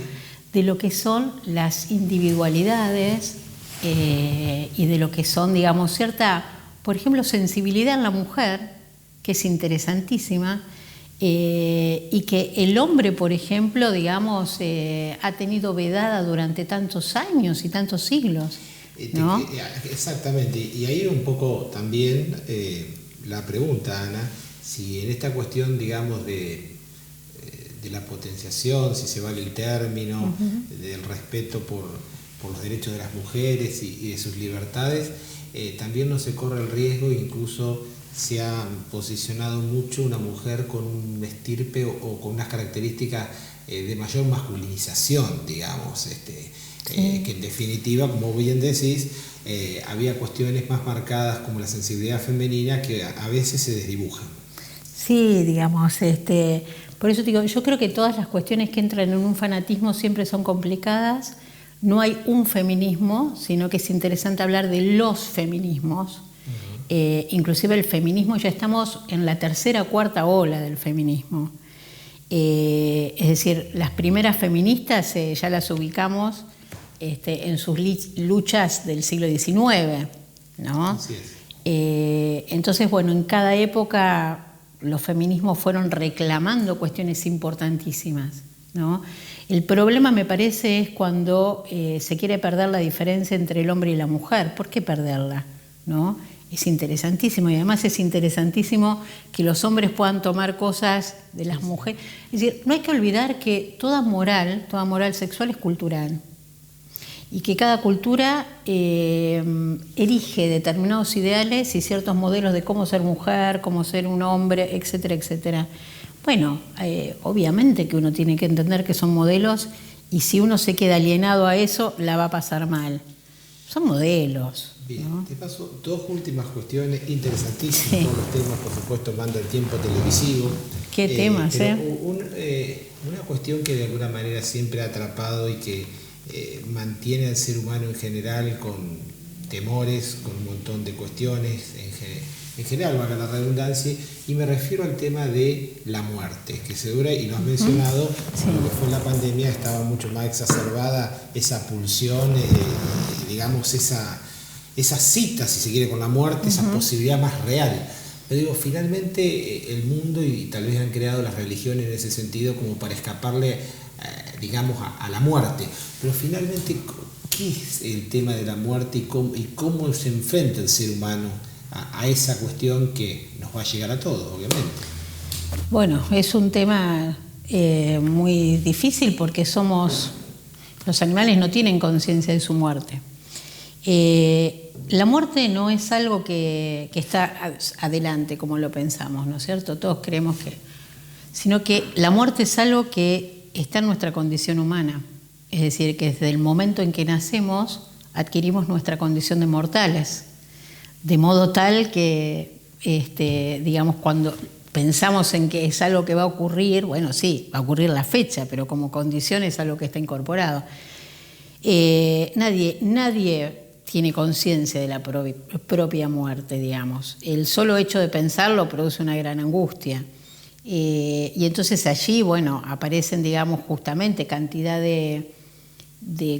de lo que son las individualidades y de lo que son, digamos, cierta, por ejemplo, sensibilidad en la mujer, que es interesantísima, y que el hombre, por ejemplo, digamos, ha tenido vedada durante tantos años y tantos siglos, ¿no? Exactamente, y ahí un poco también la pregunta, Ana, si en esta cuestión, digamos, de la potenciación, si se vale el término, del respeto por los derechos de las mujeres y de sus libertades, también no se corre el riesgo, incluso se ha posicionado mucho una mujer con un estirpe o con unas características de mayor masculinización, digamos, que en definitiva, como bien decís, había cuestiones más marcadas como la sensibilidad femenina que a veces se desdibujan. Sí, digamos, por eso digo, yo creo que todas las cuestiones que entran en un fanatismo siempre son complicadas. No hay un feminismo, sino que es interesante hablar de los feminismos. Inclusive el feminismo, ya estamos en la tercera o cuarta ola del feminismo. Es decir, las primeras feministas ya las ubicamos en sus luchas del siglo XIX, ¿no? Así es. Entonces, bueno, en cada época los feminismos fueron reclamando cuestiones importantísimas, ¿no? El problema, me parece, es cuando se quiere perder la diferencia entre el hombre y la mujer. ¿Por qué perderla? ¿No? Es interesantísimo, y además es interesantísimo que los hombres puedan tomar cosas de las mujeres. Es decir, no hay que olvidar que toda moral sexual es cultural, y que cada cultura elige determinados ideales y ciertos modelos de cómo ser mujer, cómo ser un hombre, etcétera, etcétera. Bueno, obviamente que uno tiene que entender que son modelos, y si uno se queda alienado a eso, la va a pasar mal. Son modelos. Bien, ¿no? te paso dos últimas cuestiones interesantísimas. Todos los temas, por supuesto, manda el tiempo televisivo. ¿Qué temas, Una cuestión que de alguna manera siempre ha atrapado y que mantiene al ser humano en general con temores, con un montón de cuestiones, en general, valga la redundancia, y me refiero al tema de la muerte, que se dura, y lo has mencionado, lo que fue la pandemia, estaba mucho más exacerbada esa pulsión, digamos, esa cita, si se quiere, con la muerte, esa posibilidad más real. Pero digo, finalmente el mundo, y tal vez han creado las religiones en ese sentido como para escaparle, digamos, a la muerte. Pero finalmente, ¿qué es el tema de la muerte y cómo se enfrenta el ser humano a esa cuestión que nos va a llegar a todos, obviamente? Bueno, es un tema muy difícil, porque los animales no tienen conciencia de su muerte. La muerte no es algo que está adelante como lo pensamos, ¿no es cierto? Todos creemos sino que la muerte es algo que está en nuestra condición humana. Es decir, que desde el momento en que nacemos adquirimos nuestra condición de mortales, de modo tal que, digamos, cuando pensamos en que es algo que va a ocurrir, bueno, sí, va a ocurrir la fecha, pero como condición es algo que está incorporado. Nadie tiene conciencia de la propia muerte, digamos. El solo hecho de pensarlo produce una gran angustia. Y entonces allí, bueno, aparecen, digamos, justamente cantidad de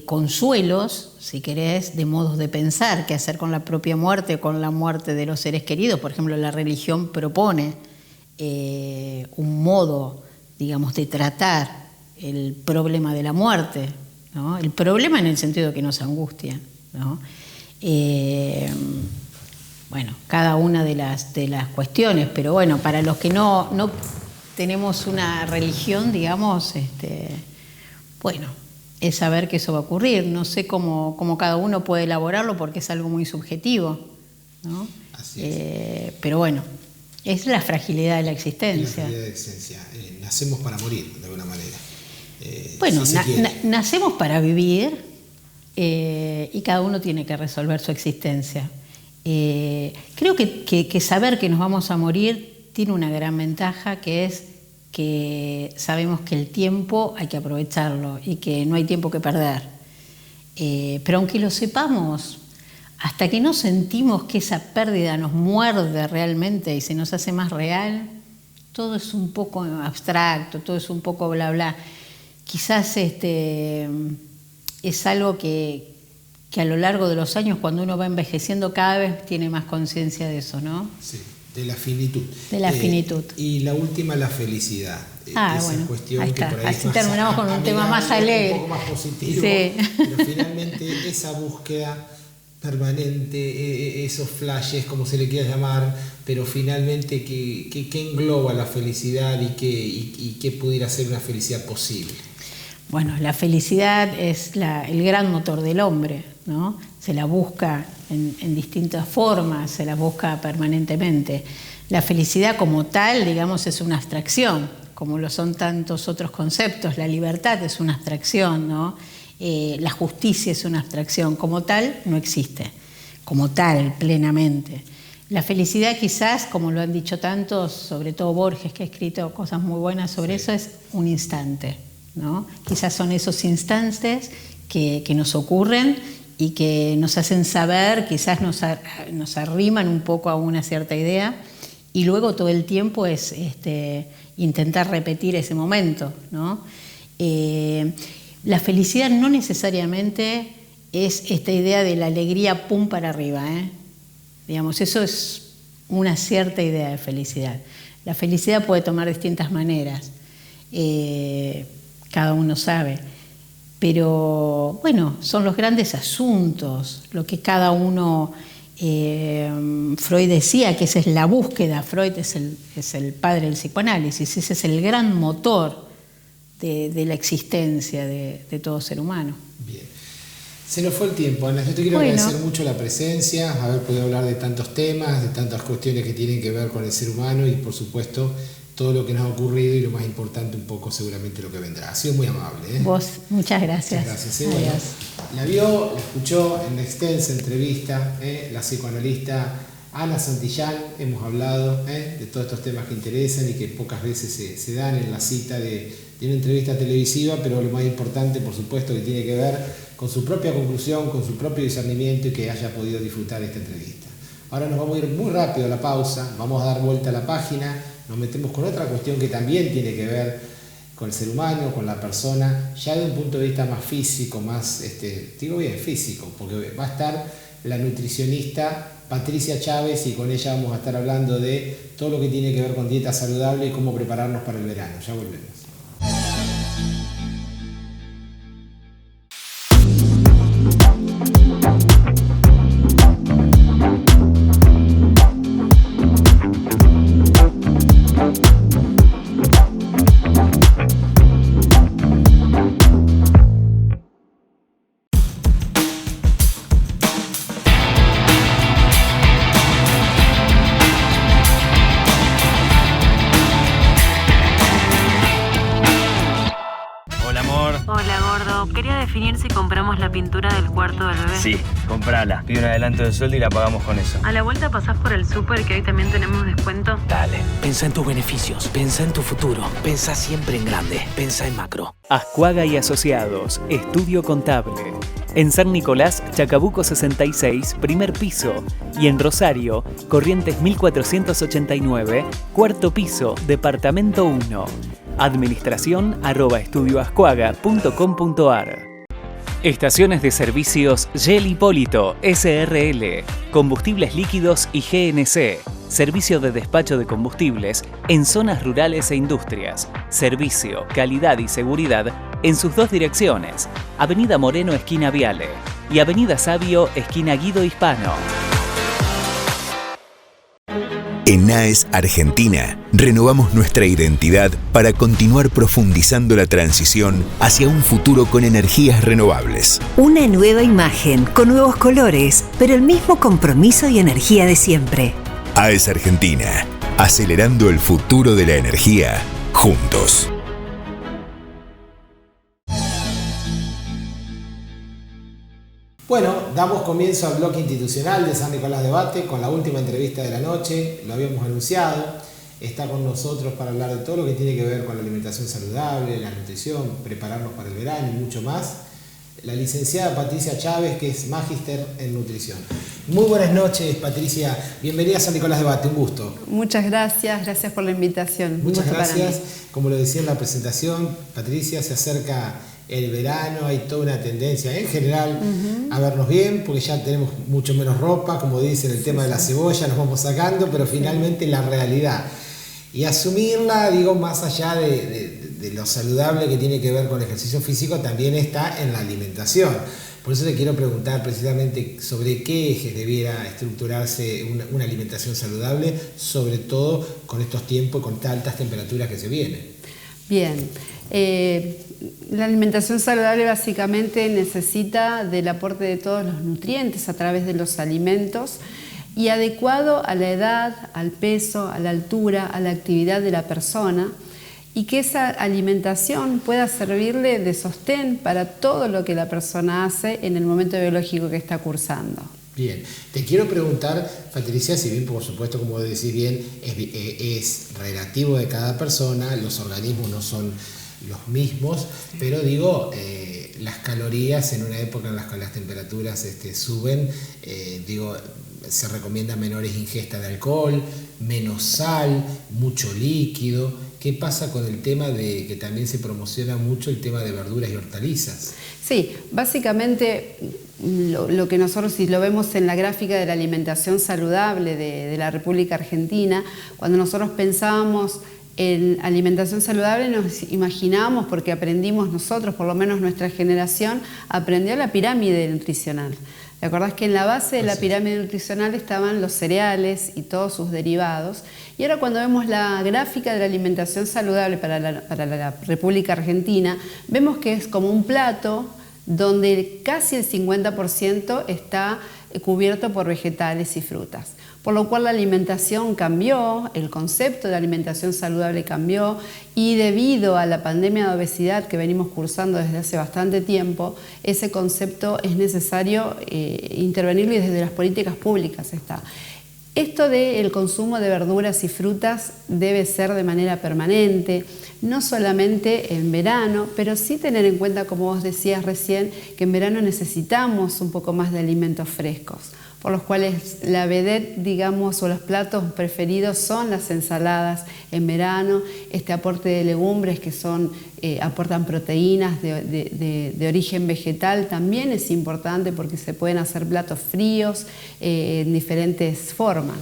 consuelos, si querés, de modos de pensar, qué hacer con la propia muerte o con la muerte de los seres queridos. Por ejemplo, la religión propone un modo, digamos, de tratar el problema de la muerte, ¿no? El problema en el sentido que nos angustia, ¿no? Bueno, cada una de las cuestiones, pero bueno, para los que no tenemos una religión, digamos, bueno, es saber que eso va a ocurrir. No sé cómo cada uno puede elaborarlo, porque es algo muy subjetivo, ¿no? Así es. Pero bueno, es la fragilidad de la existencia. La fragilidad de la existencia. Nacemos para morir, de alguna manera. Bueno, si nacemos para vivir, y cada uno tiene que resolver su existencia. Creo que saber que nos vamos a morir tiene una gran ventaja, que es que sabemos que el tiempo hay que aprovecharlo y que no hay tiempo que perder. Pero aunque lo sepamos, hasta que no sentimos que esa pérdida nos muerde realmente y se nos hace más real, todo es un poco abstracto, todo es un poco bla bla. Quizás es algo que a lo largo de los años, cuando uno va envejeciendo, cada vez tiene más conciencia de eso, ¿no? Sí, de la finitud. De la finitud. Y la última, la felicidad. Esa bueno, cuestión ahí que está. por ahí Así terminamos con un tema más alegre. Un poco más positivo. Sí. Pero finalmente esa búsqueda permanente, esos flashes, como se le quiera llamar, pero finalmente que engloba la felicidad y que pudiera ser una felicidad posible. Bueno, la felicidad es el gran motor del hombre, ¿no? Se la busca en distintas formas, se la busca permanentemente. La felicidad como tal, digamos, es una abstracción, como lo son tantos otros conceptos. La libertad es una abstracción, ¿no? La justicia es una abstracción. Como tal, no existe. Como tal, plenamente. La felicidad quizás, como lo han dicho tantos, sobre todo Borges, que ha escrito cosas muy buenas sobre eso, es un instante, ¿no? Quizás son esos instantes que nos ocurren y que nos hacen saber, quizás nos arriman un poco a una cierta idea, y luego todo el tiempo es intentar repetir ese momento, ¿no? La felicidad no necesariamente es esta idea de la alegría pum para arriba, Digamos, eso es una cierta idea de felicidad. La felicidad puede tomar distintas maneras. cada uno sabe. Pero bueno, son los grandes asuntos, lo que cada uno, Freud decía que esa es la búsqueda, Freud es el padre del psicoanálisis, ese es el gran motor de la existencia de todo ser humano. Bien. Se nos fue el tiempo, Ana. Yo te quiero agradecer mucho la presencia, haber podido hablar de tantos temas, de tantas cuestiones que tienen que ver con el ser humano y, por supuesto, todo lo que nos ha ocurrido y lo más importante un poco seguramente lo que vendrá. Ha sido muy amable. Vos, muchas gracias. Muchas gracias. Bueno, la vio, la escuchó en una extensa entrevista, la psicoanalista Ana Santillán. Hemos hablado de todos estos temas que interesan y que pocas veces se dan en la cita de una entrevista televisiva, pero lo más importante, por supuesto, que tiene que ver con su propia conclusión, con su propio discernimiento y que haya podido disfrutar esta entrevista. Ahora nos vamos a ir muy rápido a la pausa, vamos a dar vuelta a la página, nos metemos con otra cuestión que también tiene que ver con el ser humano, con la persona, ya de un punto de vista más físico, más, digo bien, físico, porque va a estar la nutricionista Patricia Chávez y con ella vamos a estar hablando de todo lo que tiene que ver con dieta saludable y cómo prepararnos para el verano. Ya volvemos. Si compramos la pintura del cuarto del bebé. Sí, comprala. Pide un adelanto de sueldo y la pagamos con eso. A la vuelta pasás por el súper que hoy también tenemos descuento. Dale. Pensá en tus beneficios, pensá en tu futuro, pensá siempre en grande, pensá en macro. Ascuaga y Asociados, Estudio Contable. En San Nicolás, Chacabuco 66, primer piso. Y en Rosario, Corrientes 1489, cuarto piso, departamento 1. Administración@estudioascuaga.com.ar. Estaciones de servicios Yel Hipólito, SRL, combustibles líquidos y GNC, servicio de despacho de combustibles en zonas rurales e industrias, servicio, calidad y seguridad en sus dos direcciones, Avenida Moreno esquina Viale y Avenida Sabio esquina Guido Hispano. En NAES Argentina, renovamos nuestra identidad para continuar profundizando la transición hacia un futuro con energías renovables. Una nueva imagen, con nuevos colores, pero el mismo compromiso y energía de siempre. AES Argentina, acelerando el futuro de la energía, juntos. Bueno, damos comienzo al bloque institucional de San Nicolás Debate con la última entrevista de la noche, lo habíamos anunciado, está con nosotros para hablar de todo lo que tiene que ver con la alimentación saludable, la nutrición, prepararnos para el verano y mucho más, la licenciada Patricia Chávez, que es magíster en nutrición. Muy buenas noches, Patricia, bienvenida a San Nicolás Debate, un gusto. Muchas gracias, gracias por la invitación. Muchas gracias, como lo decía en la presentación, Patricia, se acerca el verano, hay toda una tendencia en general a vernos bien, porque ya tenemos mucho menos ropa, como dicen, el tema de la cebolla, nos vamos sacando, pero finalmente la realidad. Y asumirla, digo, más allá de lo saludable que tiene que ver con el ejercicio físico, también está en la alimentación. Por eso te quiero preguntar precisamente sobre qué ejes debiera estructurarse una alimentación saludable, sobre todo con estos tiempos, con tan altas temperaturas que se vienen. Bien. La alimentación saludable básicamente necesita del aporte de todos los nutrientes a través de los alimentos y adecuado a la edad, al peso, a la altura, a la actividad de la persona, y que esa alimentación pueda servirle de sostén para todo lo que la persona hace en el momento biológico que está cursando. Bien, te quiero preguntar, Patricia, si bien por supuesto, como decís bien, es relativo de cada persona, los organismos no son los mismos, pero digo, las calorías en una época en la que las temperaturas suben, digo, se recomienda menores ingestas de alcohol, menos sal, mucho líquido. ¿Qué pasa con el tema de que también se promociona mucho el tema de verduras y hortalizas? Sí, básicamente lo que nosotros, si lo vemos en la gráfica de la alimentación saludable de la República Argentina, cuando nosotros pensábamos En alimentación saludable nos imaginamos, porque aprendimos nosotros, por lo menos nuestra generación, aprendió la pirámide nutricional. ¿Te acordás que en la base de la pirámide nutricional estaban los cereales y todos sus derivados? Y ahora cuando vemos la gráfica de la alimentación saludable para la República Argentina, vemos que es como un plato donde casi el 50% está cubierto por vegetales y frutas. Por lo cual la alimentación cambió, el concepto de alimentación saludable cambió, y debido a la pandemia de obesidad que venimos cursando desde hace bastante tiempo, ese concepto es necesario intervenirlo, y desde las políticas públicas está. Esto del consumo de verduras y frutas debe ser de manera permanente, no solamente en verano, pero sí tener en cuenta, como vos decías recién, que en verano necesitamos un poco más de alimentos frescos, por los cuales la vedette, digamos, o los platos preferidos son las ensaladas en verano, este aporte de legumbres que aportan proteínas de origen vegetal también es importante, porque se pueden hacer platos fríos en diferentes formas.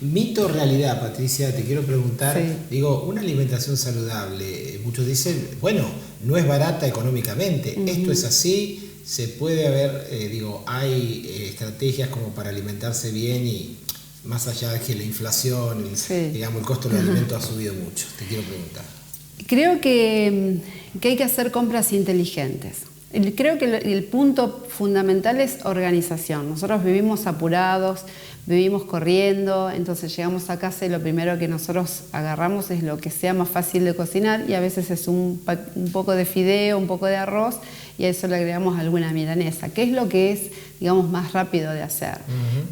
Mito o realidad, Patricia, te quiero preguntar, digo, una alimentación saludable, muchos dicen, bueno, no es barata económicamente, esto es así. Se puede haber, hay estrategias como para alimentarse bien, y más allá de que la inflación, el costo de los alimentos ha subido mucho. Te quiero preguntar. Creo que hay que hacer compras inteligentes. Creo que el punto fundamental es organización. Nosotros vivimos apurados, vivimos corriendo, entonces llegamos a casa y lo primero que nosotros agarramos es lo que sea más fácil de cocinar, y a veces es un poco de fideo, un poco de arroz, y a eso le agregamos alguna milanesa, que es lo que es, digamos, más rápido de hacer.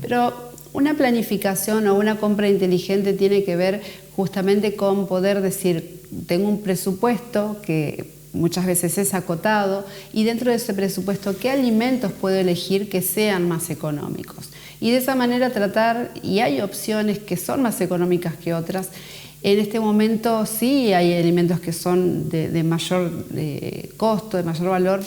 Pero una planificación o una compra inteligente tiene que ver justamente con poder decir, tengo un presupuesto que muchas veces es acotado, y dentro de ese presupuesto, ¿qué alimentos puedo elegir que sean más económicos? Y de esa manera tratar, y hay opciones que son más económicas que otras. En este momento sí hay alimentos que son de mayor costo, de mayor valor,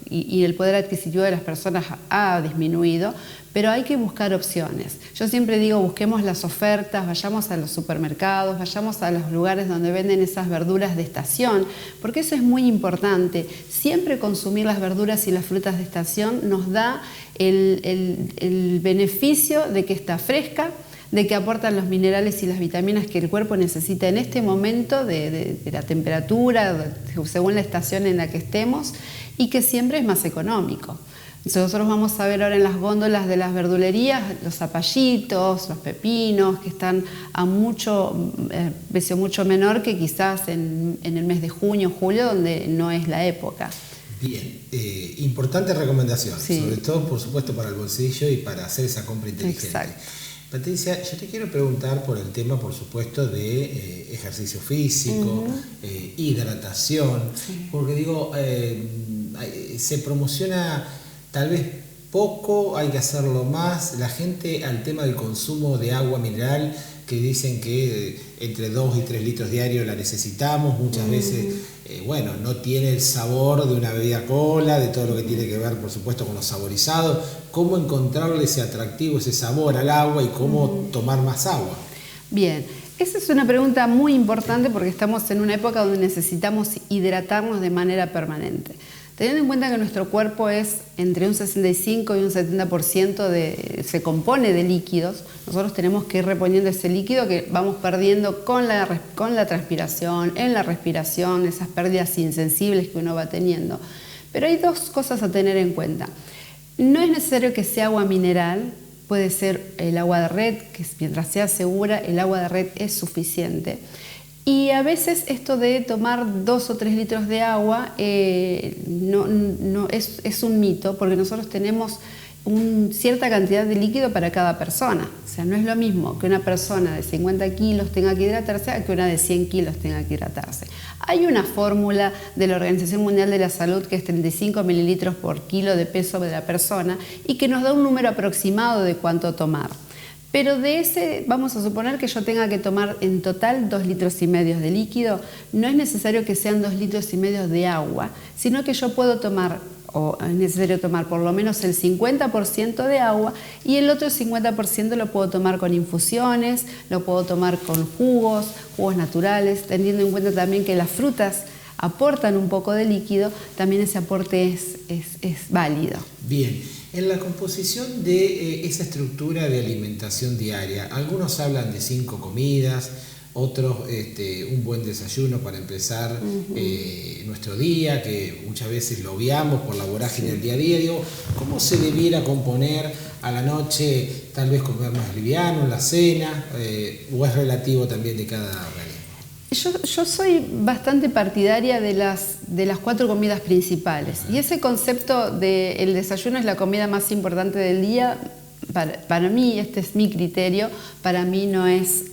y el poder adquisitivo de las personas ha disminuido, pero hay que buscar opciones. Yo siempre digo, busquemos las ofertas, vayamos a los supermercados, vayamos a los lugares donde venden esas verduras de estación, porque eso es muy importante. Siempre consumir las verduras y las frutas de estación nos da el beneficio de que está fresca, de que aportan los minerales y las vitaminas que el cuerpo necesita en este momento de la temperatura, según la estación en la que estemos, y que siempre es más económico. Nosotros vamos a ver ahora en las góndolas de las verdulerías los zapallitos, los pepinos, que están a precio mucho menor que quizás en el mes de junio, julio, donde no es la época. Bien, importante recomendación, sobre todo, por supuesto, para el bolsillo y para hacer esa compra inteligente. Exacto. Patricia, yo te quiero preguntar por el tema, por supuesto, de ejercicio físico, hidratación, porque digo, se promociona tal vez poco, hay que hacerlo más. La gente, al tema del consumo de agua mineral, que dicen que entre 2 y 3 litros diarios la necesitamos, muchas veces, no tiene el sabor de una bebida cola, de todo lo que tiene que ver, por supuesto, con los saborizados. ¿Cómo encontrarle ese atractivo, ese sabor al agua, y cómo tomar más agua? Bien, esa es una pregunta muy importante, porque estamos en una época donde necesitamos hidratarnos de manera permanente. Teniendo en cuenta que nuestro cuerpo es entre un 65 y un 70% se compone de líquidos, nosotros tenemos que ir reponiendo ese líquido que vamos perdiendo con la transpiración, en la respiración, esas pérdidas insensibles que uno va teniendo. Pero hay dos cosas a tener en cuenta. No es necesario que sea agua mineral, puede ser el agua de red, que mientras sea segura, el agua de red es suficiente. Y a veces esto de tomar 2 o 3 litros de agua es un mito, porque nosotros tenemos cierta cantidad de líquido para cada persona. O sea, no es lo mismo que una persona de 50 kilos tenga que hidratarse a que una de 100 kilos tenga que hidratarse. Hay una fórmula de la Organización Mundial de la Salud que es 35 mililitros por kilo de peso de la persona, y que nos da un número aproximado de cuánto tomar. Pero de ese, vamos a suponer que yo tenga que tomar en total 2,5 litros de líquido. No es necesario que sean 2,5 litros de agua, sino que yo puedo tomar o es necesario tomar por lo menos el 50% de agua y el otro 50% lo puedo tomar con infusiones, lo puedo tomar con jugos naturales, teniendo en cuenta también que las frutas aportan un poco de líquido, también ese aporte es válido. Bien, en la composición de esa estructura de alimentación diaria, algunos hablan de 5 comidas, otros un buen desayuno para empezar nuestro día, que muchas veces lo obviamos por la vorágine del día a día. Digo, ¿cómo se debiera componer a la noche? Tal vez comer más liviano, la cena, o es relativo también de cada realidad. Yo soy bastante partidaria de las 4 comidas principales. Y ese concepto de el desayuno es la comida más importante del día, para mí, este es mi criterio, para mí no es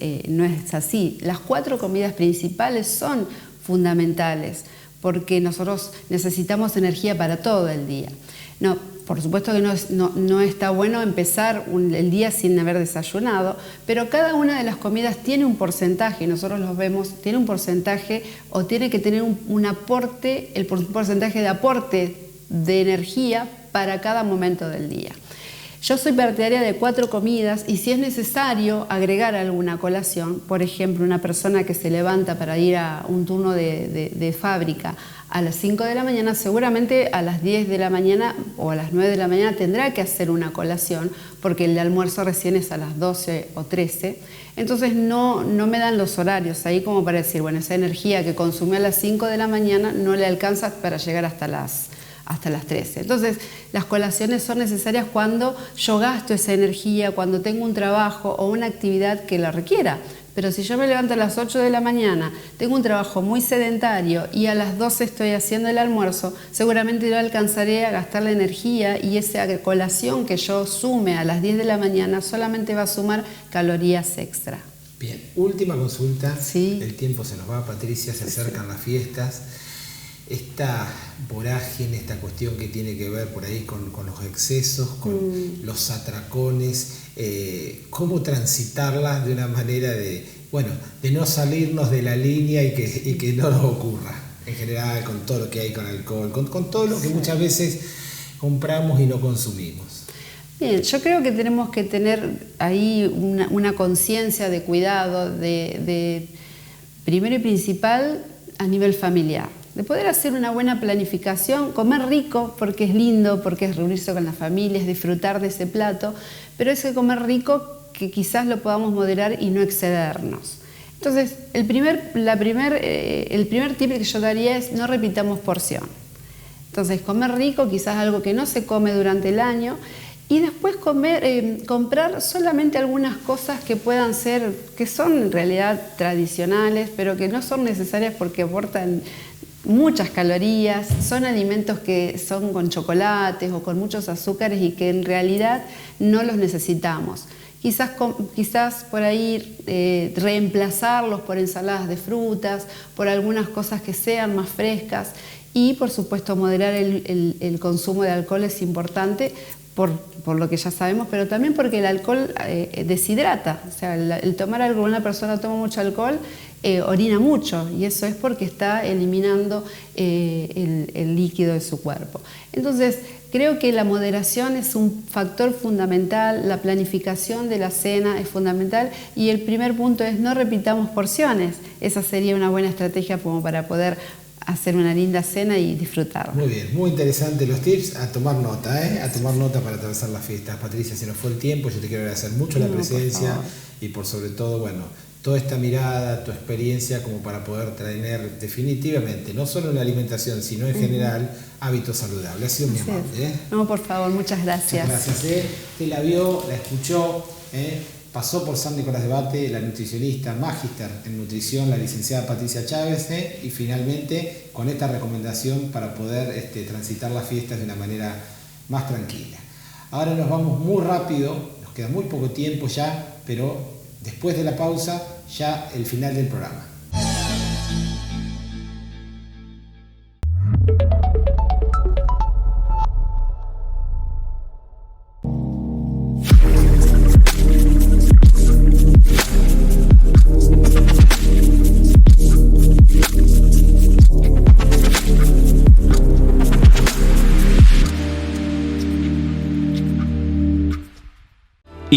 así. Las 4 comidas principales son fundamentales porque nosotros necesitamos energía para todo el día. No, por supuesto que no está bueno empezar el día sin haber desayunado, pero cada una de las comidas tiene un porcentaje, nosotros los vemos, tiene un porcentaje o tiene que tener un aporte, el porcentaje de aporte de energía para cada momento del día. Yo soy partidaria de 4 comidas y si es necesario agregar alguna colación, por ejemplo, una persona que se levanta para ir a un turno de fábrica a las 5 de la mañana, seguramente a las 10 de la mañana o a las 9 de la mañana tendrá que hacer una colación porque el almuerzo recién es a las 12 o 13. Entonces no me dan los horarios ahí como para decir, bueno, esa energía que consumió a las 5 de la mañana no le alcanza para llegar hasta las 13. Entonces, las colaciones son necesarias cuando yo gasto esa energía, cuando tengo un trabajo o una actividad que la requiera. Pero si yo me levanto a las 8 de la mañana, tengo un trabajo muy sedentario y a las 12 estoy haciendo el almuerzo, seguramente no alcanzaré a gastar la energía y esa colación que yo sume a las 10 de la mañana solamente va a sumar calorías extra. Bien, última consulta. Sí. El tiempo se nos va, Patricia, se acercan las fiestas. Esta vorágine, esta cuestión que tiene que ver por ahí con los excesos, con los atracones, cómo transitarlas de una manera de no salirnos de la línea y que no nos ocurra, en general, con todo lo que hay con alcohol, con todo lo que muchas veces compramos y no consumimos. Bien, yo creo que tenemos que tener ahí una conciencia de cuidado, de primero y principal a nivel familiar. De poder hacer una buena planificación, comer rico porque es lindo, porque es reunirse con la familia, es disfrutar de ese plato, pero ese comer rico que quizás lo podamos moderar y no excedernos. Entonces, el primer tip que yo daría es no repitamos porción. Entonces, comer rico, quizás algo que no se come durante el año, y después comprar solamente algunas cosas que puedan ser, que son en realidad tradicionales, pero que no son necesarias porque aportan muchas calorías, son alimentos que son con chocolates o con muchos azúcares y que en realidad no los necesitamos. Quizás por ahí reemplazarlos por ensaladas de frutas, por algunas cosas que sean más frescas y por supuesto moderar el consumo de alcohol es importante por lo que ya sabemos, pero también porque el alcohol deshidrata. O sea, el tomar algo, una persona toma mucho alcohol, orina mucho y eso es porque está eliminando el líquido de su cuerpo. Entonces, creo que la moderación es un factor fundamental, la planificación de la cena es fundamental y el primer punto es no repitamos porciones. Esa sería una buena estrategia como para poder hacer una linda cena y disfrutarla. Muy bien, muy interesante los tips, a tomar nota, a tomar nota para atravesar las fiestas. Patricia, se nos fue el tiempo, yo te quiero agradecer mucho la presencia y por sobre todo, toda esta mirada, tu experiencia como para poder tener definitivamente, no solo en la alimentación, sino en general, hábitos saludables. Ha sido muy amable. No, por favor, muchas gracias. Muchas gracias. Usted la vio, la escuchó, pasó por San Nicolás de Bate, la nutricionista, magíster en nutrición, la licenciada Patricia Chávez, y finalmente con esta recomendación para poder transitar las fiestas de una manera más tranquila. Ahora nos vamos muy rápido, nos queda muy poco tiempo ya, pero después de la pausa, ya el final del programa.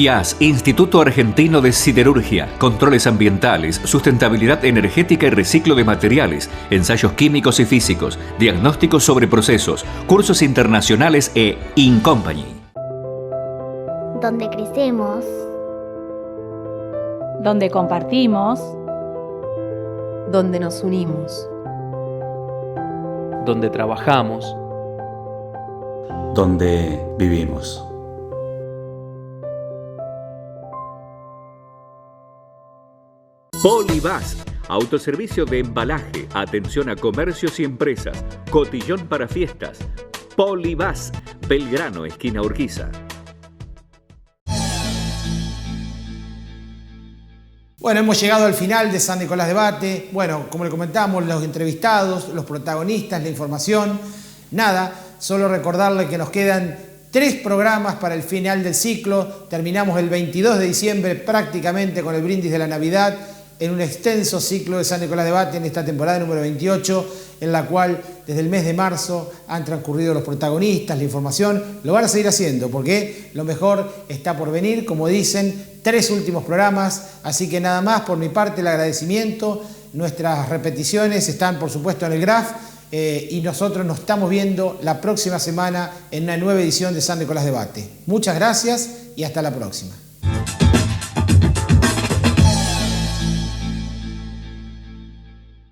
IAS, Instituto Argentino de Siderurgia, controles ambientales, sustentabilidad energética y reciclo de materiales, ensayos químicos y físicos, diagnósticos sobre procesos, cursos internacionales e InCompany. Donde crecemos, Donde compartimos, donde nos unimos, Donde trabajamos, Donde vivimos. Polibás, autoservicio de embalaje, atención a comercios y empresas, cotillón para fiestas. Polibás, Belgrano, esquina Urquiza. Bueno, hemos llegado al final de San Nicolás Debate. Bueno, como le comentamos, los entrevistados, los protagonistas, la información. Nada, solo recordarle que nos quedan 3 programas para el final del ciclo. Terminamos el 22 de diciembre prácticamente con el brindis de la Navidad, en un extenso ciclo de San Nicolás Debate en esta temporada número 28, en la cual desde el mes de marzo han transcurrido los protagonistas, la información. Lo van a seguir haciendo porque lo mejor está por venir, como dicen, 3 últimos programas. Así que nada más, por mi parte el agradecimiento. Nuestras repeticiones están por supuesto en el graph y nosotros nos estamos viendo la próxima semana en una nueva edición de San Nicolás Debate. Muchas gracias y hasta la próxima.